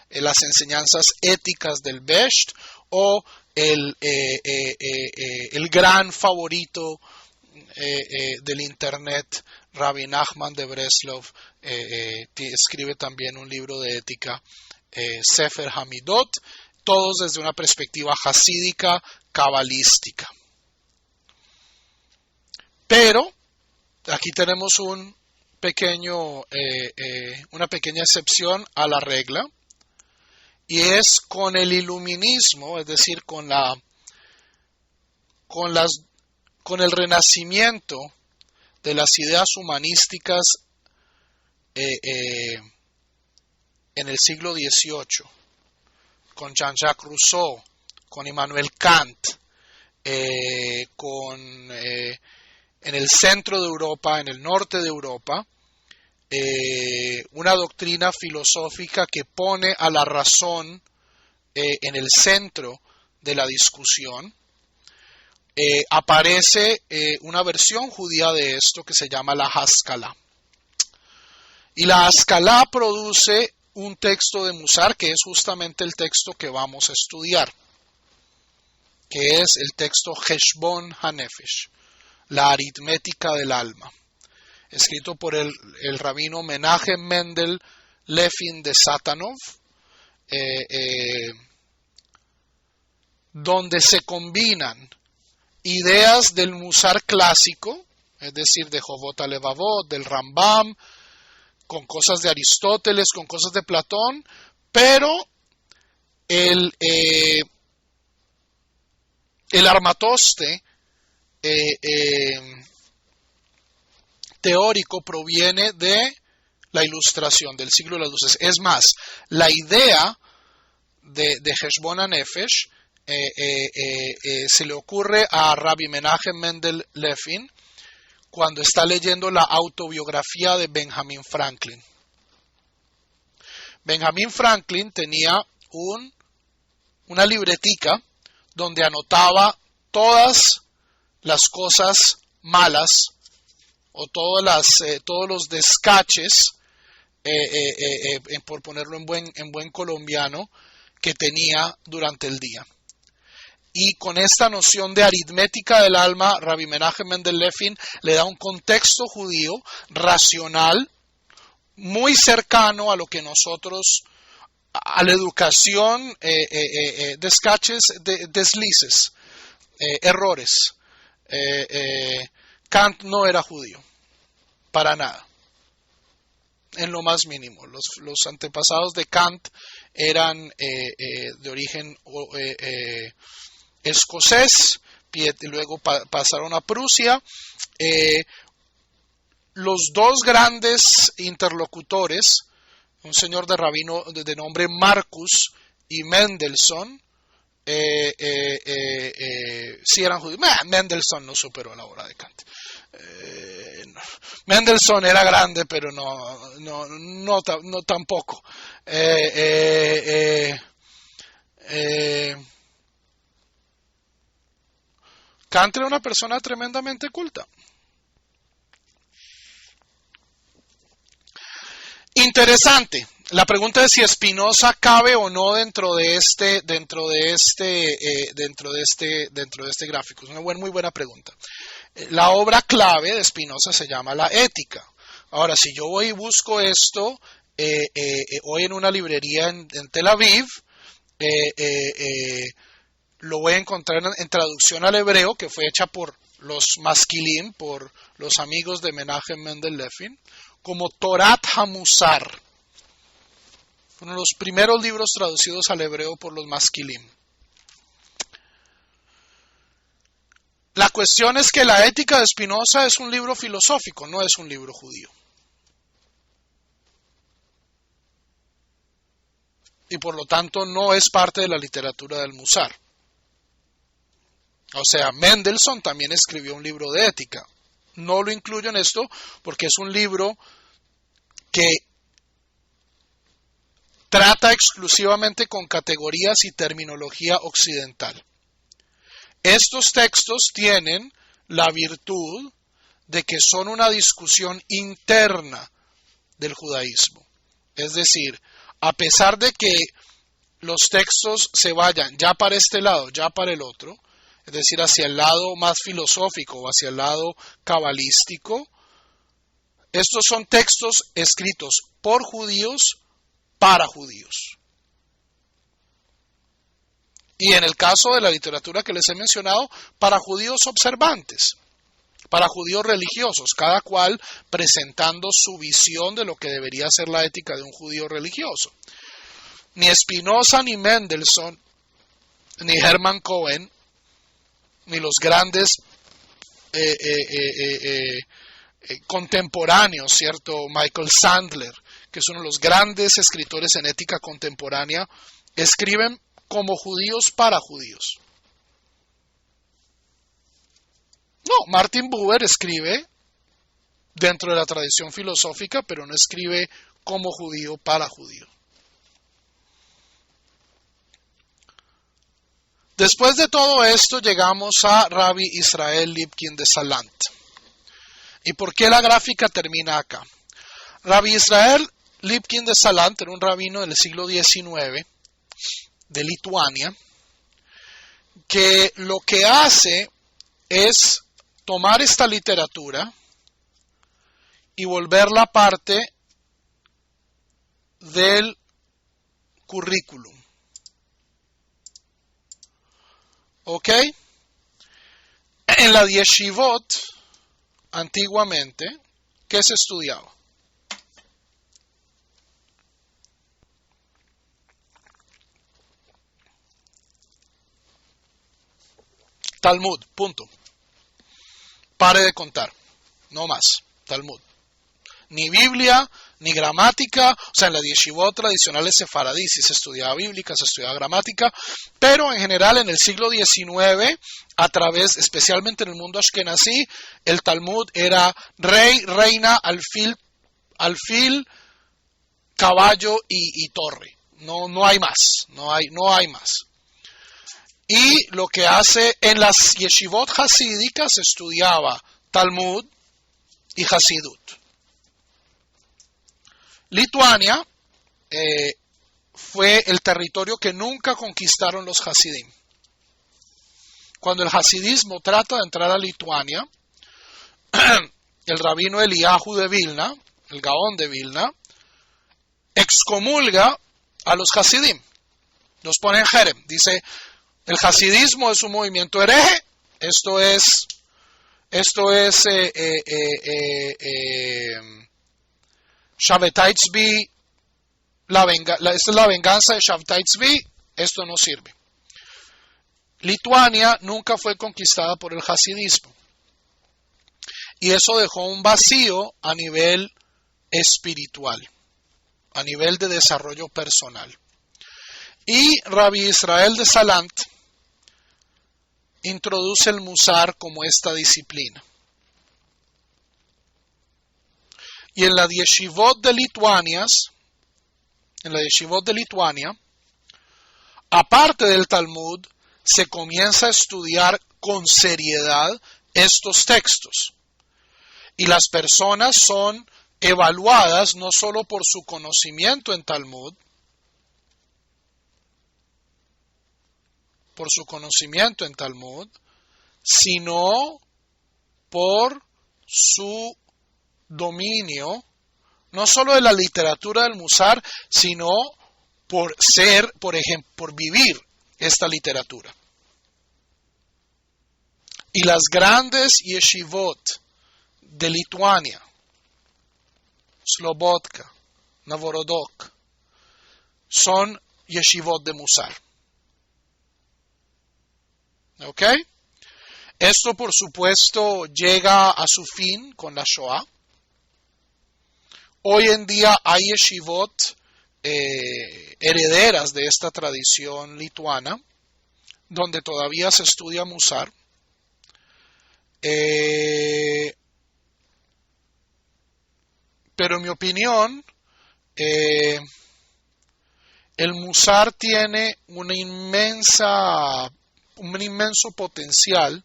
las enseñanzas éticas del Besht, o el gran favorito del internet, Rabbi Nachman de Breslov, escribe también un libro de ética, Sefer Hamidot, todos desde una perspectiva hasídica, cabalística. Pero aquí tenemos una pequeña excepción a la regla, y es con el iluminismo, es decir, con el renacimiento de las ideas humanísticas en el siglo XVIII, con Jean-Jacques Rousseau, con Immanuel Kant, en el centro de Europa, en el norte de Europa, una doctrina filosófica que pone a la razón en el centro de la discusión. Aparece una versión judía de esto que se llama la Haskalah. Y la Haskalah produce un texto de Musar que es justamente el texto que vamos a estudiar, que es el texto Heshbon HaNefesh, la aritmética del alma, escrito por el rabino Menachem Mendel Levin de Satanov, donde se combinan ideas del Musar clásico, es decir, de Jovot HaLevavot, del Rambam, con cosas de Aristóteles, con cosas de Platón, pero el armatoste teórico proviene de la Ilustración, del siglo de las luces. Es más, la idea de Heshbon HaNefesh se le ocurre a Rabbi Menachem Mendel Levin cuando está leyendo la autobiografía de Benjamin Franklin. Benjamin Franklin tenía una libretica donde anotaba todas las cosas malas o todos los descaches, por ponerlo en buen colombiano, que tenía durante el día. Y con esta noción de aritmética del alma, Rabbi Menachem Mendel Levin le da un contexto judío racional muy cercano a lo que nosotros, a la educación, descaches, deslices, errores. Kant no era judío, para nada, en lo más mínimo. Los antepasados de Kant eran de origen escocés, y luego pasaron a Prusia. Los dos grandes interlocutores, un señor de rabino de nombre Marcus y Mendelssohn, sí eran judíos. Mendelssohn no superó a la obra de Kant. No. Mendelssohn era grande, pero no tampoco. Kant era una persona tremendamente culta. Interesante. La pregunta es si Spinoza cabe o no dentro de este gráfico. Es una muy buena pregunta. La obra clave de Spinoza se llama La Ética. Ahora, si yo voy y busco esto hoy en una librería en Tel Aviv, lo voy a encontrar en traducción al hebreo, que fue hecha por los Maskilim, por los amigos de Menachem Mendel Levin, como Torat HaMusar, uno de los primeros libros traducidos al hebreo por los Maskilim. La cuestión es que La Ética de Spinoza es un libro filosófico, no es un libro judío. Y por lo tanto no es parte de la literatura del Musar. O sea, Mendelssohn también escribió un libro de ética. No lo incluyo en esto porque es un libro que trata exclusivamente con categorías y terminología occidental. Estos textos tienen la virtud de que son una discusión interna del judaísmo. Es decir, a pesar de que los textos se vayan ya para este lado, ya para el otro, es decir, hacia el lado más filosófico o hacia el lado cabalístico, estos son textos escritos por judíos para judíos. Y en el caso de la literatura que les he mencionado, para judíos observantes, para judíos religiosos, cada cual presentando su visión de lo que debería ser la ética de un judío religioso. Ni Spinoza, ni Mendelssohn, ni Hermann Cohen, ni los grandes contemporáneos, ¿cierto? Michael Sandler, que es uno de los grandes escritores en ética contemporánea, escriben como judíos para judíos. No, Martin Buber escribe dentro de la tradición filosófica, pero no escribe como judío para judío. Después de todo esto llegamos a Rabbi Israel Lipkin de Salant. ¿Y por qué la gráfica termina acá? Rabbi Israel Lipkin de Salant era un rabino del siglo XIX de Lituania, que lo que hace es tomar esta literatura y volverla parte del currículum. ¿Ok? En la yeshivot, antiguamente, ¿qué se estudiaba? Talmud, punto. Pare de contar, no más, Talmud. Ni Biblia, ni gramática, o sea, en la yeshivot tradicionales sefaradí sí se estudiaba bíblica, se estudiaba gramática, pero en general en el siglo XIX, especialmente en el mundo ashkenazí, el Talmud era rey, reina, alfil, caballo y torre. No hay más, no hay más. Y lo que hace en las yeshivot hasídicas se estudiaba Talmud y Hasidut. Lituania fue el territorio que nunca conquistaron los hasidim. Cuando el hasidismo trata de entrar a Lituania, el rabino Eliyahu de Vilna, el Gaón de Vilna, excomulga a los hasidim. Los pone en jerem. Dice, el hasidismo es un movimiento hereje. Esto es Shabbatai Tzvi, esta es la venganza de Shabbatai Tzvi, esto no sirve. Lituania nunca fue conquistada por el hasidismo. Y eso dejó un vacío a nivel espiritual, a nivel de desarrollo personal. Y Rabbi Israel de Salant introduce el Musar como esta disciplina. Y en la yeshivot de Lituania, aparte del Talmud, se comienza a estudiar con seriedad estos textos. Y las personas son evaluadas no solo por su conocimiento en Talmud, sino por su dominio, no solo de la literatura del Musar, sino por ser, por ejemplo, por vivir esta literatura. Y las grandes yeshivot de Lituania, Slobodka, Novorodok, son yeshivot de Musar. ¿Ok? Esto, por supuesto, llega a su fin con la Shoah. Hoy en día hay yeshivot herederas de esta tradición lituana, donde todavía se estudia Musar. Pero en mi opinión, el Musar tiene un inmenso potencial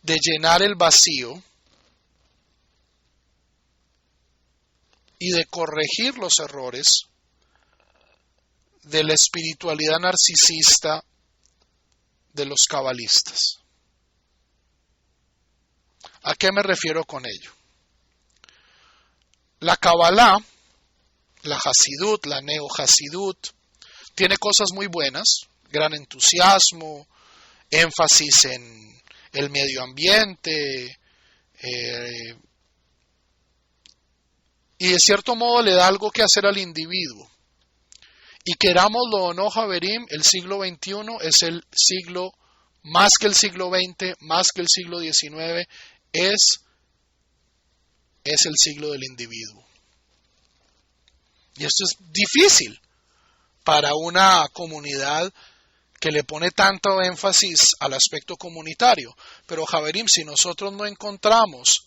de llenar el vacío y de corregir los errores de la espiritualidad narcisista de los cabalistas. ¿A qué me refiero con ello? La Kabbalah, la Hasidut, la Neo-Hasidut, tiene cosas muy buenas, gran entusiasmo, énfasis en el medio ambiente, y de cierto modo le da algo que hacer al individuo. Y querámoslo o no, Javerim, el siglo XXI es el siglo, más que el siglo XX, más que el siglo XIX, es el siglo del individuo. Y esto es difícil para una comunidad que le pone tanto énfasis al aspecto comunitario. Pero, Javerim, si nosotros no encontramos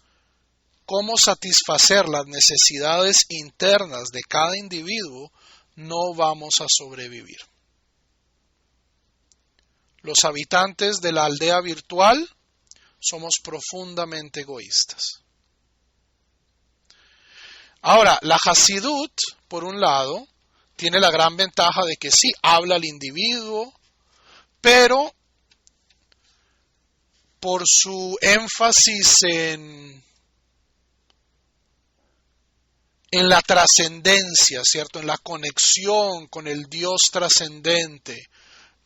cómo satisfacer las necesidades internas de cada individuo, no vamos a sobrevivir. Los habitantes de la aldea virtual somos profundamente egoístas. Ahora, la Hasidut, por un lado, tiene la gran ventaja de que sí habla al individuo, pero por su énfasis en la trascendencia, ¿cierto? En la conexión con el Dios trascendente.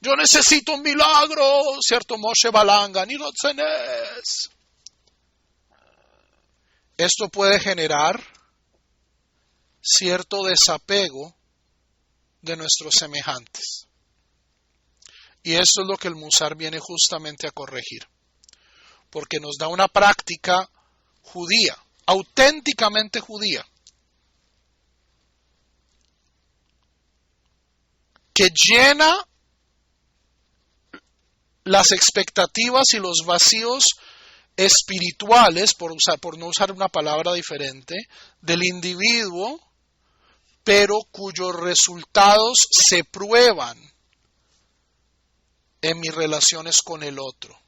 Yo necesito un milagro, ¿cierto? Moshe Balanga, ni lo tenés. Esto puede generar cierto desapego de nuestros semejantes. Y esto es lo que el Musar viene justamente a corregir. Porque nos da una práctica judía, auténticamente judía, que llena las expectativas y los vacíos espirituales, por no usar una palabra diferente, del individuo, pero cuyos resultados se prueban en mis relaciones con el otro.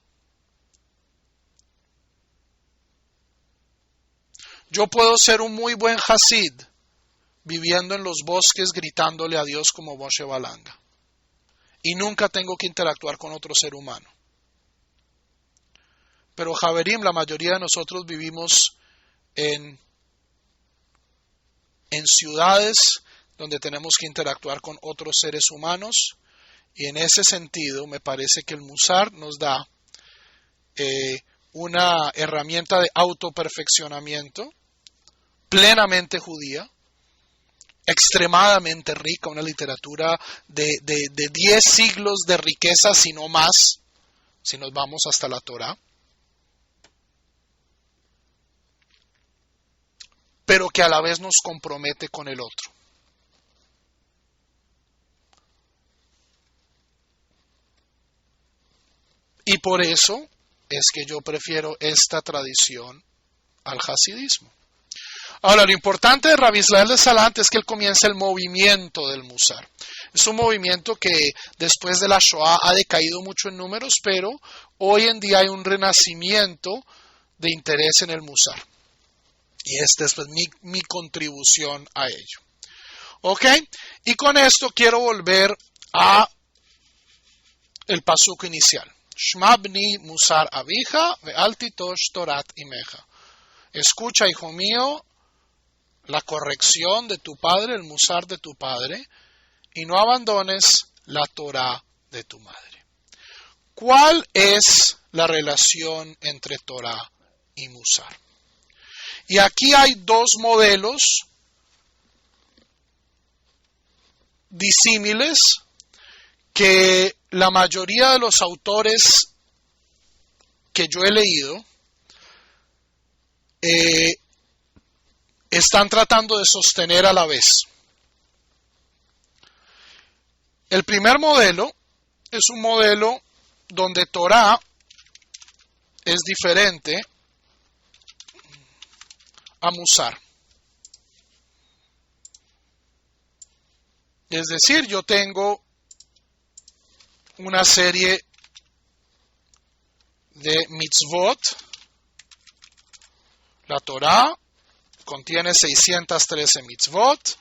Yo puedo ser un muy buen Hasid viviendo en los bosques gritándole a Dios como Moshe Balanga. Y nunca tengo que interactuar con otro ser humano. Pero Javerim, la mayoría de nosotros vivimos en ciudades donde tenemos que interactuar con otros seres humanos. Y en ese sentido me parece que el Musar nos da una herramienta de autoperfeccionamiento plenamente judía, extremadamente rica, una literatura de 10 siglos de riqueza, si no más, si nos vamos hasta la Torá, pero que a la vez nos compromete con el otro. Y por eso es que yo prefiero esta tradición al hasidismo. Ahora, lo importante de Rabbi Israel de Salant es que él comienza el movimiento del Musar. Es un movimiento que después de la Shoah ha decaído mucho en números, pero hoy en día hay un renacimiento de interés en el Musar. Y esta es pues, mi contribución a ello. ¿Ok? Y con esto quiero volver a el pasuk inicial. Shma bni musar abija ve'al titosh torat imeja. Escucha, hijo mío, la corrección de tu padre, el musar de tu padre, y no abandones la Torah de tu madre. ¿Cuál es la relación entre Torah y musar? Y aquí hay dos modelos disímiles que la mayoría de los autores que yo he leído están tratando de sostener a la vez. El primer modelo es un modelo donde Torah es diferente a musar. Es decir, yo tengo una serie de mitzvot. La Torah contiene 613 mitzvot.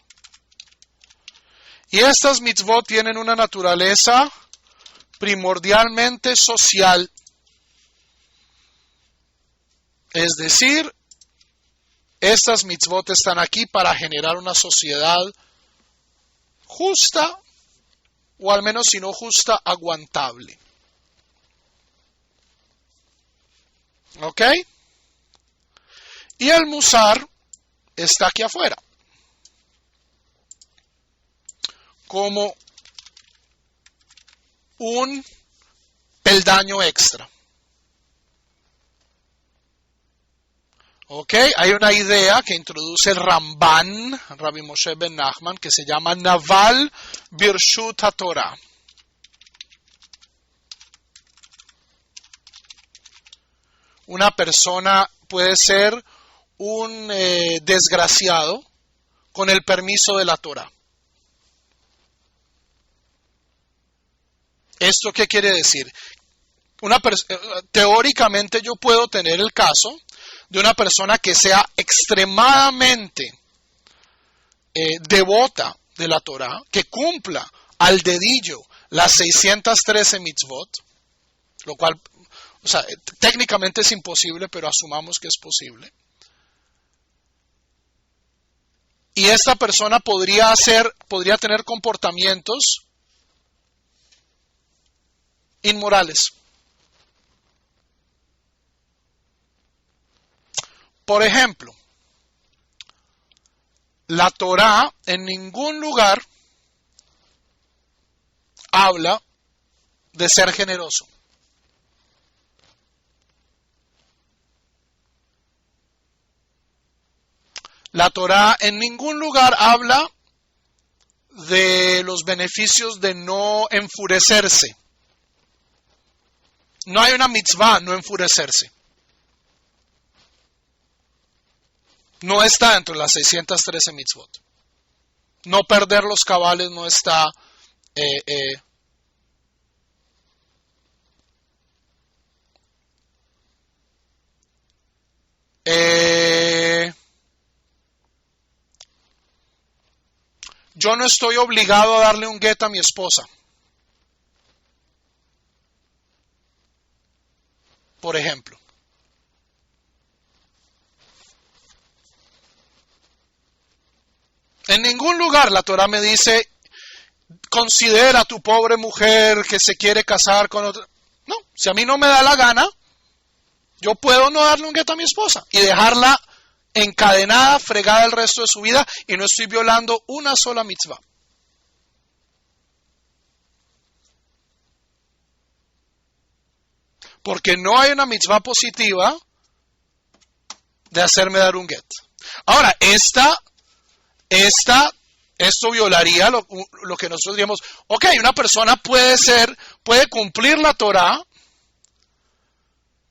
Y estas mitzvot tienen una naturaleza primordialmente social. Es decir, estas mitzvot están aquí para generar una sociedad justa, o al menos si no justa, aguantable. ¿Ok? Y el musar está aquí afuera, como un peldaño extra. ¿Ok? Hay una idea que introduce el Ramban, Rabbi Moshe ben Nachman, que se llama Naval Birshut HaTorah. Una persona puede ser un desgraciado con el permiso de la Torah. ¿Esto qué quiere decir? Teóricamente yo puedo tener el caso de una persona que sea extremadamente devota de la Torah, que cumpla al dedillo las 613 mitzvot, lo cual, o sea, técnicamente es imposible, pero asumamos que es posible. Y esta persona podría tener comportamientos inmorales. Por ejemplo, la Torah en ningún lugar habla de ser generoso. La Torah en ningún lugar habla de los beneficios de no enfurecerse. No hay una mitzvah no enfurecerse. No está dentro de las 613 mitzvot. No perder los cabales no está. Yo no estoy obligado a darle un get a mi esposa. Por ejemplo. En ningún lugar la Torah me dice, considera a tu pobre mujer que se quiere casar con otra. No, si a mí no me da la gana, yo puedo no darle un get a mi esposa y dejarla encadenada, fregada el resto de su vida, y no estoy violando una sola mitzvah. Porque no hay una mitzvah positiva de hacerme dar un get. Ahora, esto violaría lo que nosotros diríamos, ok, una persona puede cumplir la Torah,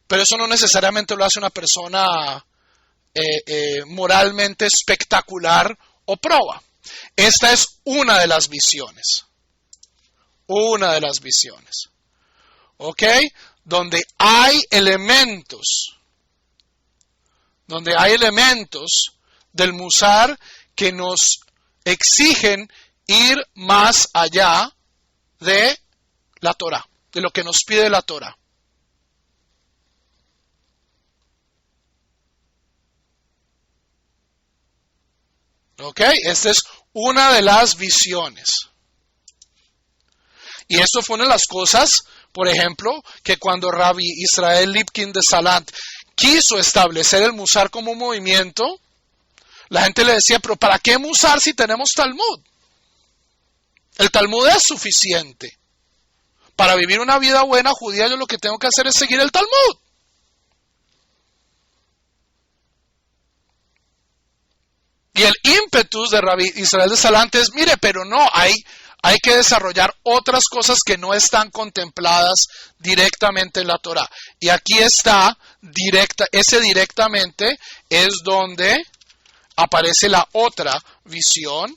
pero eso no necesariamente lo hace una persona moralmente espectacular o proba. Esta es una de las visiones. Una de las visiones. ¿Ok? Donde hay elementos donde hay elementos del Musar que nos exigen ir más allá de la Torah, de lo que nos pide la Torah. ¿Ok? Esta es una de las visiones. Y esto fue una de las cosas, por ejemplo, que cuando Rabbi Israel Lipkin de Salant quiso establecer el Musar como movimiento, la gente le decía, pero ¿para qué Musar si tenemos Talmud? El Talmud es suficiente. Para vivir una vida buena judía, yo lo que tengo que hacer es seguir el Talmud. Y el ímpetus de Rabbi Israel de Salant es, mire, pero no, hay que desarrollar otras cosas que no están contempladas directamente en la Torah. Y aquí está, ese directamente es donde aparece la otra visión,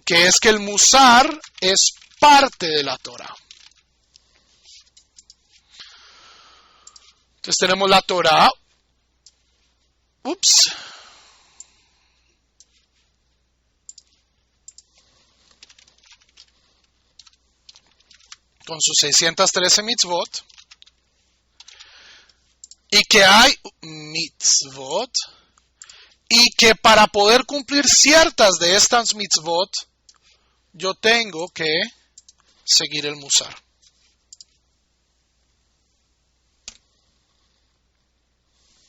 que es que el Musar es parte de la Torah. Entonces tenemos la Torah. Con sus 613 mitzvot, y que hay mitzvot, y que para poder cumplir ciertas de estas mitzvot, yo tengo que seguir el Musar.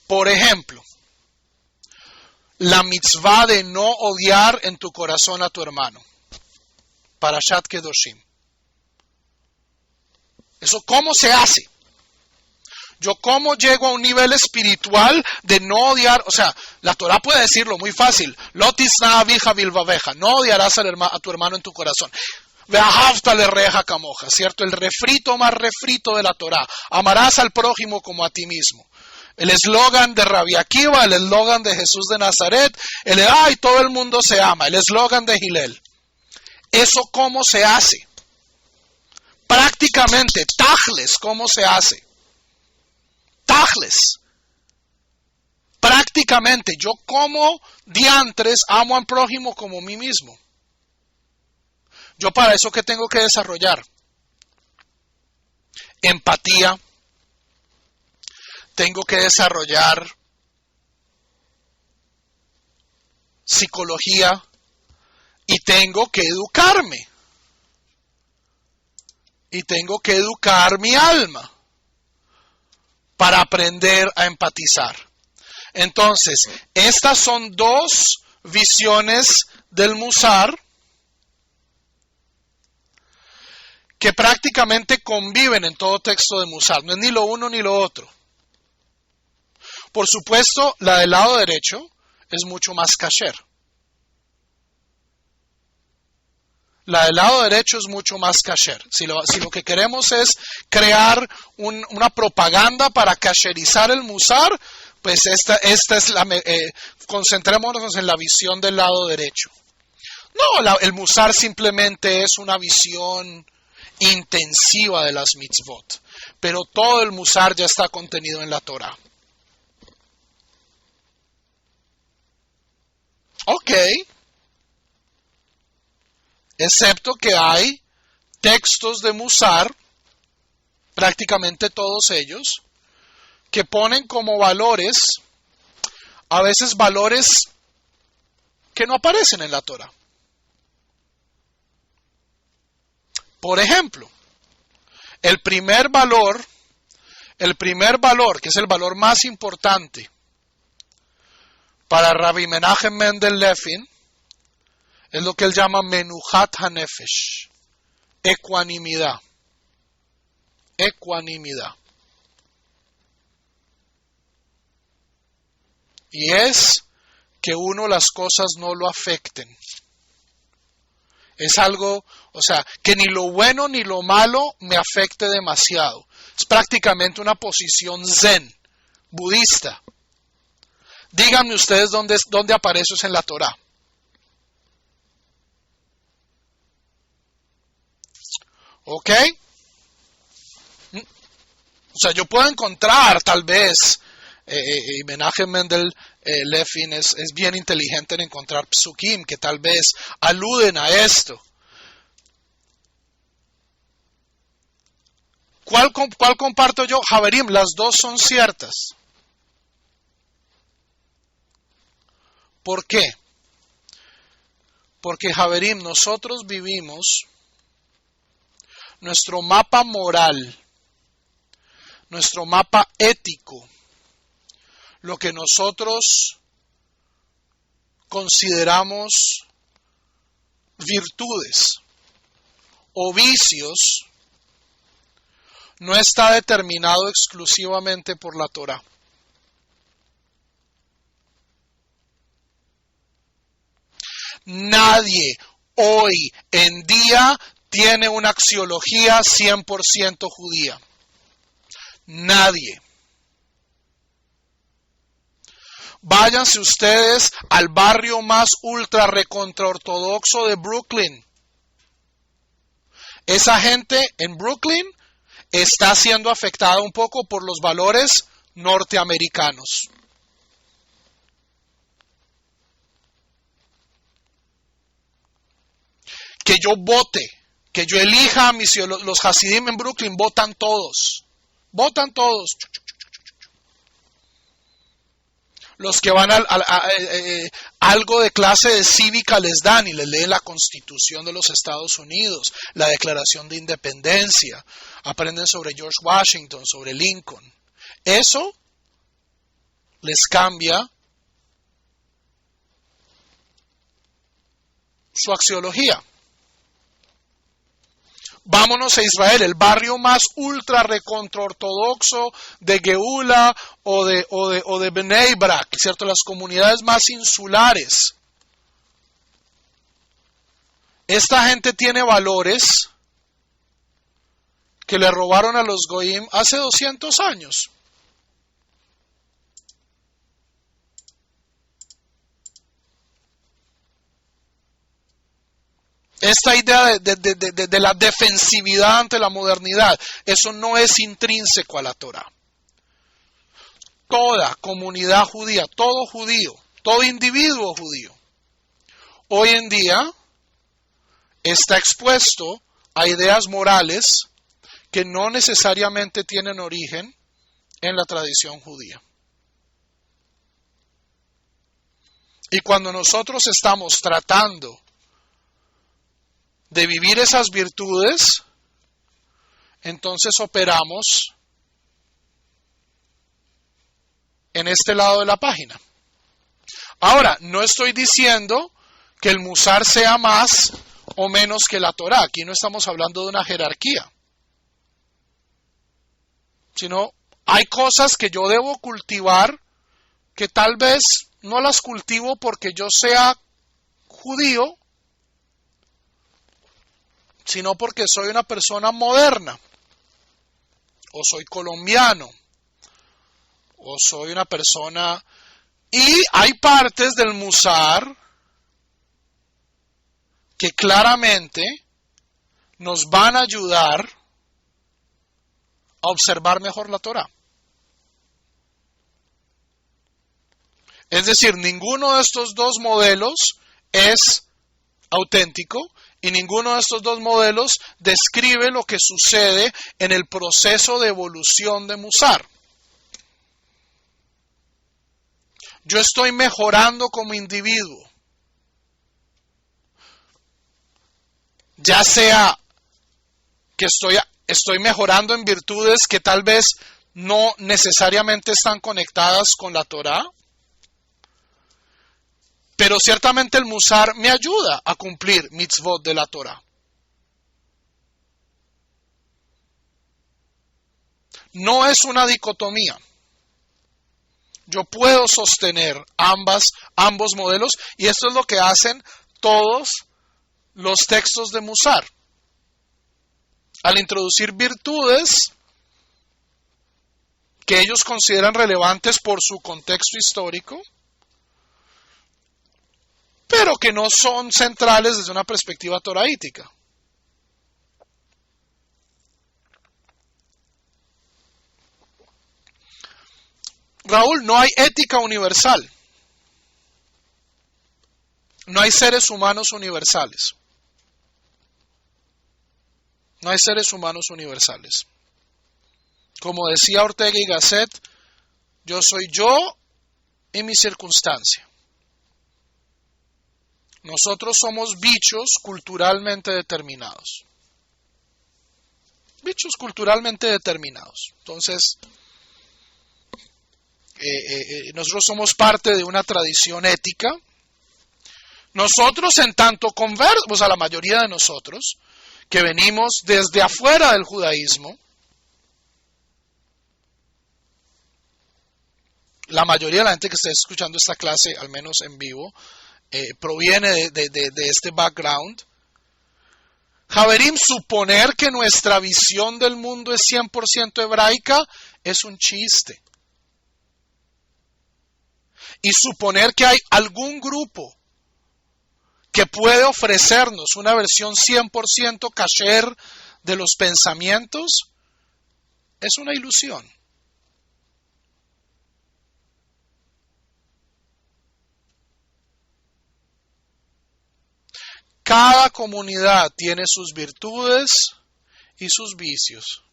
Por ejemplo, la mitzvah de no odiar en tu corazón a tu hermano. Parashat Kedoshim. ¿Eso cómo se hace? Yo cómo llego a un nivel espiritual de no odiar, o sea, la Torah puede decirlo muy fácil, Lo tisna avija bilvaveja, no odiarás a tu hermano en tu corazón. Ve'ahavta lereja kamoja, ¿cierto? El refrito más refrito de la Torah, amarás al prójimo como a ti mismo. El eslogan de Rabbi Akiva, el eslogan de Jesús de Nazaret, ¡ay, todo el mundo se ama! El eslogan de Hillel. ¿Eso cómo se hace? Prácticamente, tajles, ¿cómo se hace? Tajles. Prácticamente, yo como diantres amo al prójimo como a mí mismo. Yo para eso, ¿qué tengo que desarrollar? Empatía. Tengo que desarrollar psicología y tengo que educarme. Y tengo que educar mi alma para aprender a empatizar. Entonces, estas son dos visiones del Musar que prácticamente conviven en todo texto de Musar. No es ni lo uno ni lo otro. Por supuesto, la del lado derecho es mucho más kasher. La del lado derecho es mucho más kasher. Si lo que queremos es crear una propaganda para kasherizar el Musar, pues esta es concentrémonos en la visión del lado derecho. No, el Musar simplemente es una visión intensiva de las mitzvot, pero todo el Musar ya está contenido en la Torah. Ok. Excepto que hay textos de Musar, prácticamente todos ellos, que ponen como valores, a veces valores que no aparecen en la Torah. Por ejemplo, el primer valor, que es el valor más importante para Rabbi Menachem Mendel Levin, es lo que él llama Menuhat HaNefesh, ecuanimidad. Ecuanimidad. Y es que las cosas no lo afecten. Es algo, o sea, que ni lo bueno ni lo malo me afecte demasiado. Es prácticamente una posición zen, budista. Díganme ustedes dónde aparece eso en la Torah. ¿Ok? O sea, yo puedo encontrar tal vez y Menachem Mendel Levin es bien inteligente en encontrar psukim que tal vez aluden a esto. ¿Cuál comparto yo? Haverim, las dos son ciertas. ¿Por qué? Porque Haverim, nosotros vivimos nuestro mapa moral, nuestro mapa ético, lo que nosotros consideramos virtudes o vicios, no está determinado exclusivamente por la Torá. Nadie hoy en día tiene una axiología 100% judía. Nadie. Váyanse ustedes al barrio más ultra recontraortodoxo de Brooklyn. Esa gente en Brooklyn está siendo afectada un poco por los valores norteamericanos. Que yo vote, que yo elija a los Hasidim en Brooklyn, votan todos. Votan todos. Los que van a algo de clase de cívica les dan y les leen la Constitución de los Estados Unidos, la Declaración de Independencia, aprenden sobre George Washington, sobre Lincoln. Eso les cambia su axiología. Vámonos a Israel, el barrio más ultra recontraortodoxo de Geula o de Bnei Brak, ¿cierto? Las comunidades más insulares. Esta gente tiene valores que le robaron a los Goyim hace 200 años. Esta idea de la defensividad ante la modernidad, eso no es intrínseco a la Torá. Toda comunidad judía, todo judío, todo individuo judío, hoy en día está expuesto a ideas morales que no necesariamente tienen origen en la tradición judía. Y cuando nosotros estamos tratando de vivir esas virtudes, entonces operamos en este lado de la página. Ahora, no estoy diciendo que el Musar sea más o menos que la Torá. Aquí no estamos hablando de una jerarquía. Sino, hay cosas que yo debo cultivar que tal vez no las cultivo porque yo sea judío, sino porque soy una persona moderna, o soy colombiano, o soy una persona... Y hay partes del Musar que claramente nos van a ayudar a observar mejor la Torá. Es decir, ninguno de estos dos modelos es auténtico, y ninguno de estos dos modelos describe lo que sucede en el proceso de evolución de Musar. Yo estoy mejorando como individuo. Ya sea que estoy mejorando en virtudes que tal vez no necesariamente están conectadas con la Torá, pero ciertamente el Musar me ayuda a cumplir mitzvot de la Torá. No es una dicotomía. Yo puedo sostener ambos modelos, y esto es lo que hacen todos los textos de Musar. Al introducir virtudes que ellos consideran relevantes por su contexto histórico, pero que no son centrales desde una perspectiva toraítica. Raúl, no hay ética universal. No hay seres humanos universales. No hay seres humanos universales. Como decía Ortega y Gasset, yo soy yo y mi circunstancia. Nosotros somos bichos culturalmente determinados. Bichos culturalmente determinados. Entonces, nosotros somos parte de una tradición ética. Nosotros en tanto conversos, a la mayoría de nosotros, que venimos desde afuera del judaísmo, la mayoría de la gente que está escuchando esta clase, al menos en vivo, proviene de este background. Javerim, suponer que nuestra visión del mundo es 100% hebraica es un chiste. Y suponer que hay algún grupo que puede ofrecernos una versión 100% kasher de los pensamientos es una ilusión. Cada comunidad tiene sus virtudes y sus vicios.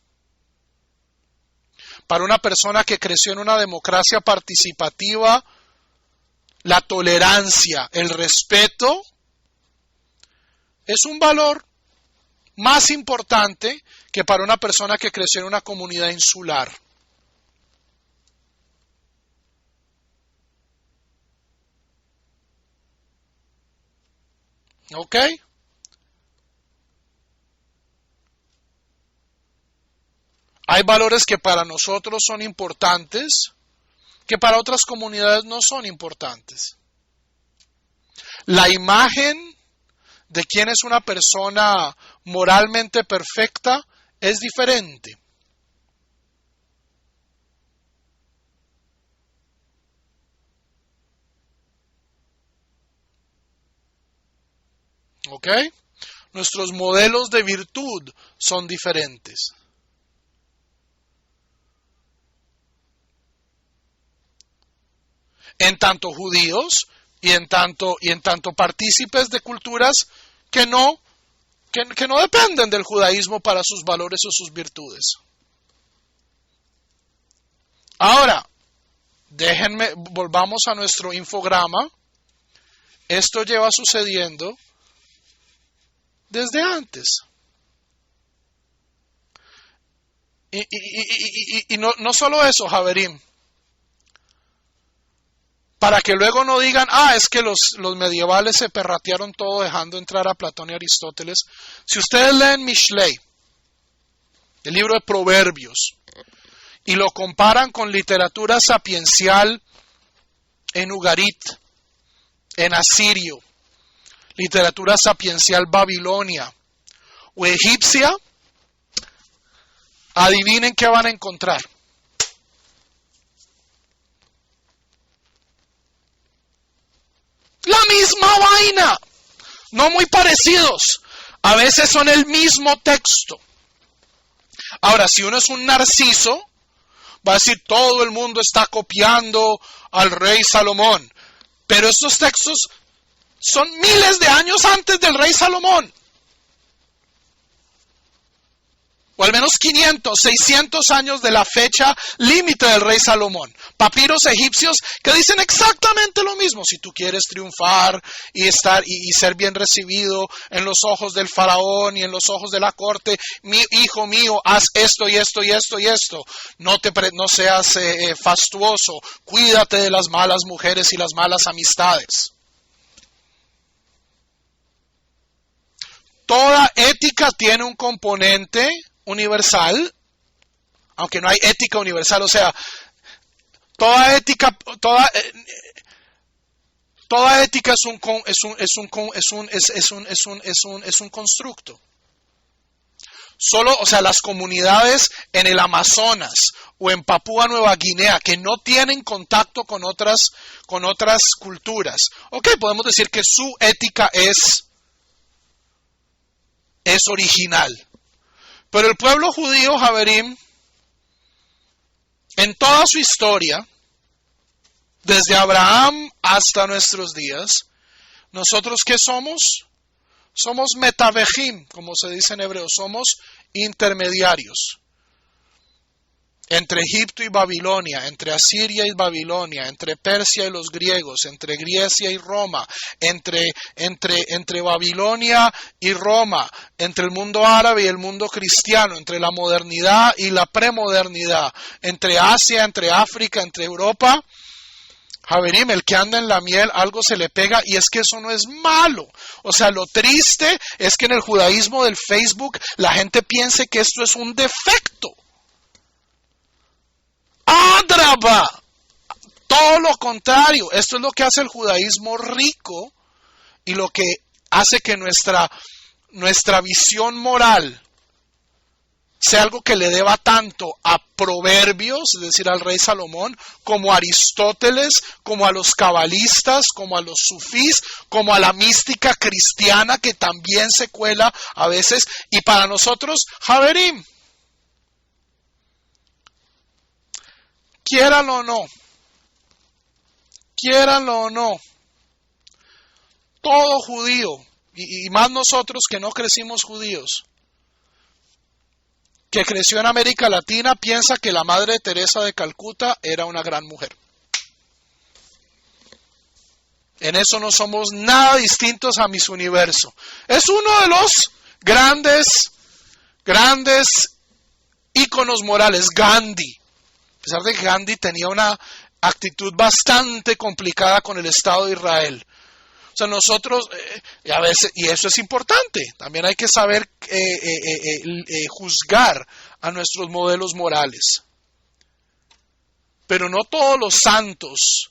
Para una persona que creció en una democracia participativa, la tolerancia, el respeto, es un valor más importante que para una persona que creció en una comunidad insular. ¿Ok? Hay valores que para nosotros son importantes, que para otras comunidades no son importantes. La imagen de quién es una persona moralmente perfecta es diferente. ¿Ok? Nuestros modelos de virtud son diferentes. En tanto judíos y en tanto partícipes de culturas que no dependen del judaísmo para sus valores o sus virtudes. Ahora, volvamos a nuestro infograma. Esto lleva sucediendo desde antes. Y no solo eso, Javerim. Para que luego no digan, es que los medievales se perratearon todo dejando entrar a Platón y Aristóteles. Si ustedes leen Mishlei, el libro de Proverbios, y lo comparan con literatura sapiencial en Ugarit, en asirio, literatura sapiencial babilonia o egipcia, adivinen qué van a encontrar. La misma vaina, no muy parecidos, a veces son el mismo texto. Ahora, si uno es un narciso, va a decir todo el mundo está copiando al rey Salomón, pero estos textos son miles de años antes del rey Salomón. O al menos 500, 600 años de la fecha límite del rey Salomón. Papiros egipcios que dicen exactamente lo mismo. Si tú quieres triunfar y ser bien recibido en los ojos del faraón y en los ojos de la corte, hijo mío, haz esto y esto y esto y esto. No seas fastuoso. Cuídate de las malas mujeres y las malas amistades. Toda ética tiene un componente universal, aunque no hay ética universal, o sea, toda ética es un constructo. Solo, o sea, las comunidades en el Amazonas o en Papúa Nueva Guinea que no tienen contacto con otras culturas, podemos decir que su ética es original. Pero el pueblo judío, Javerim, en toda su historia, Desde Abraham hasta nuestros días, ¿nosotros qué somos? Somos metavejim, como se dice en hebreo, somos intermediarios. Entre Egipto y Babilonia, entre Asiria y Babilonia, entre Persia y los griegos, entre Grecia y Roma, entre Babilonia y Roma, entre el mundo árabe y el mundo cristiano, entre la modernidad y la premodernidad, entre Asia, entre África, entre Europa. Javerim, el que anda en la miel, algo se le pega, y es que eso no es malo. O sea, lo triste es que en el judaísmo del Facebook la gente piense que esto es un defecto. ¡Adraba! Todo lo contrario, esto es lo que hace el judaísmo rico y lo que hace que nuestra visión moral sea algo que le deba tanto a Proverbios, es decir, al rey Salomón, como a Aristóteles, como a los cabalistas, como a los sufís, como a la mística cristiana que también se cuela a veces. Y para nosotros, Javerim, quieranlo o no, todo judío, y más nosotros que no crecimos judíos, que creció en América Latina, piensa que la Madre Teresa de Calcuta era una gran mujer. En eso no somos nada distintos a Miss Universo. Es uno de los grandes íconos morales, Gandhi. A pesar de que Gandhi tenía una actitud bastante complicada con el Estado de Israel. O sea, nosotros, a veces, y eso es importante, también hay que saber juzgar a nuestros modelos morales. Pero no todos los santos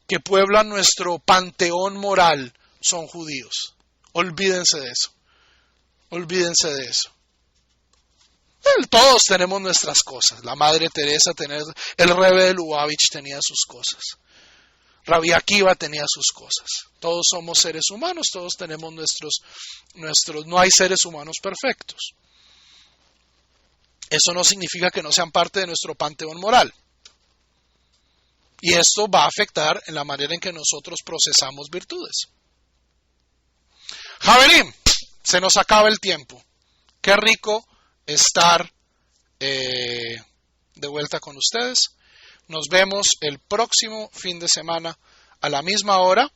que pueblan nuestro panteón moral son judíos. Olvídense de eso. Olvídense de eso. Todos tenemos nuestras cosas. La Madre Teresa tenía, el Rebbe de Lubavitch tenía sus cosas. Rabbi Akiva tenía sus cosas. Todos somos seres humanos, todos tenemos nuestros, no hay seres humanos perfectos. Eso no significa que no sean parte de nuestro panteón moral. Y esto va a afectar en la manera en que nosotros procesamos virtudes. Javerim, se nos acaba el tiempo. Qué rico estar de vuelta con ustedes. Nos vemos el próximo fin de semana a la misma hora.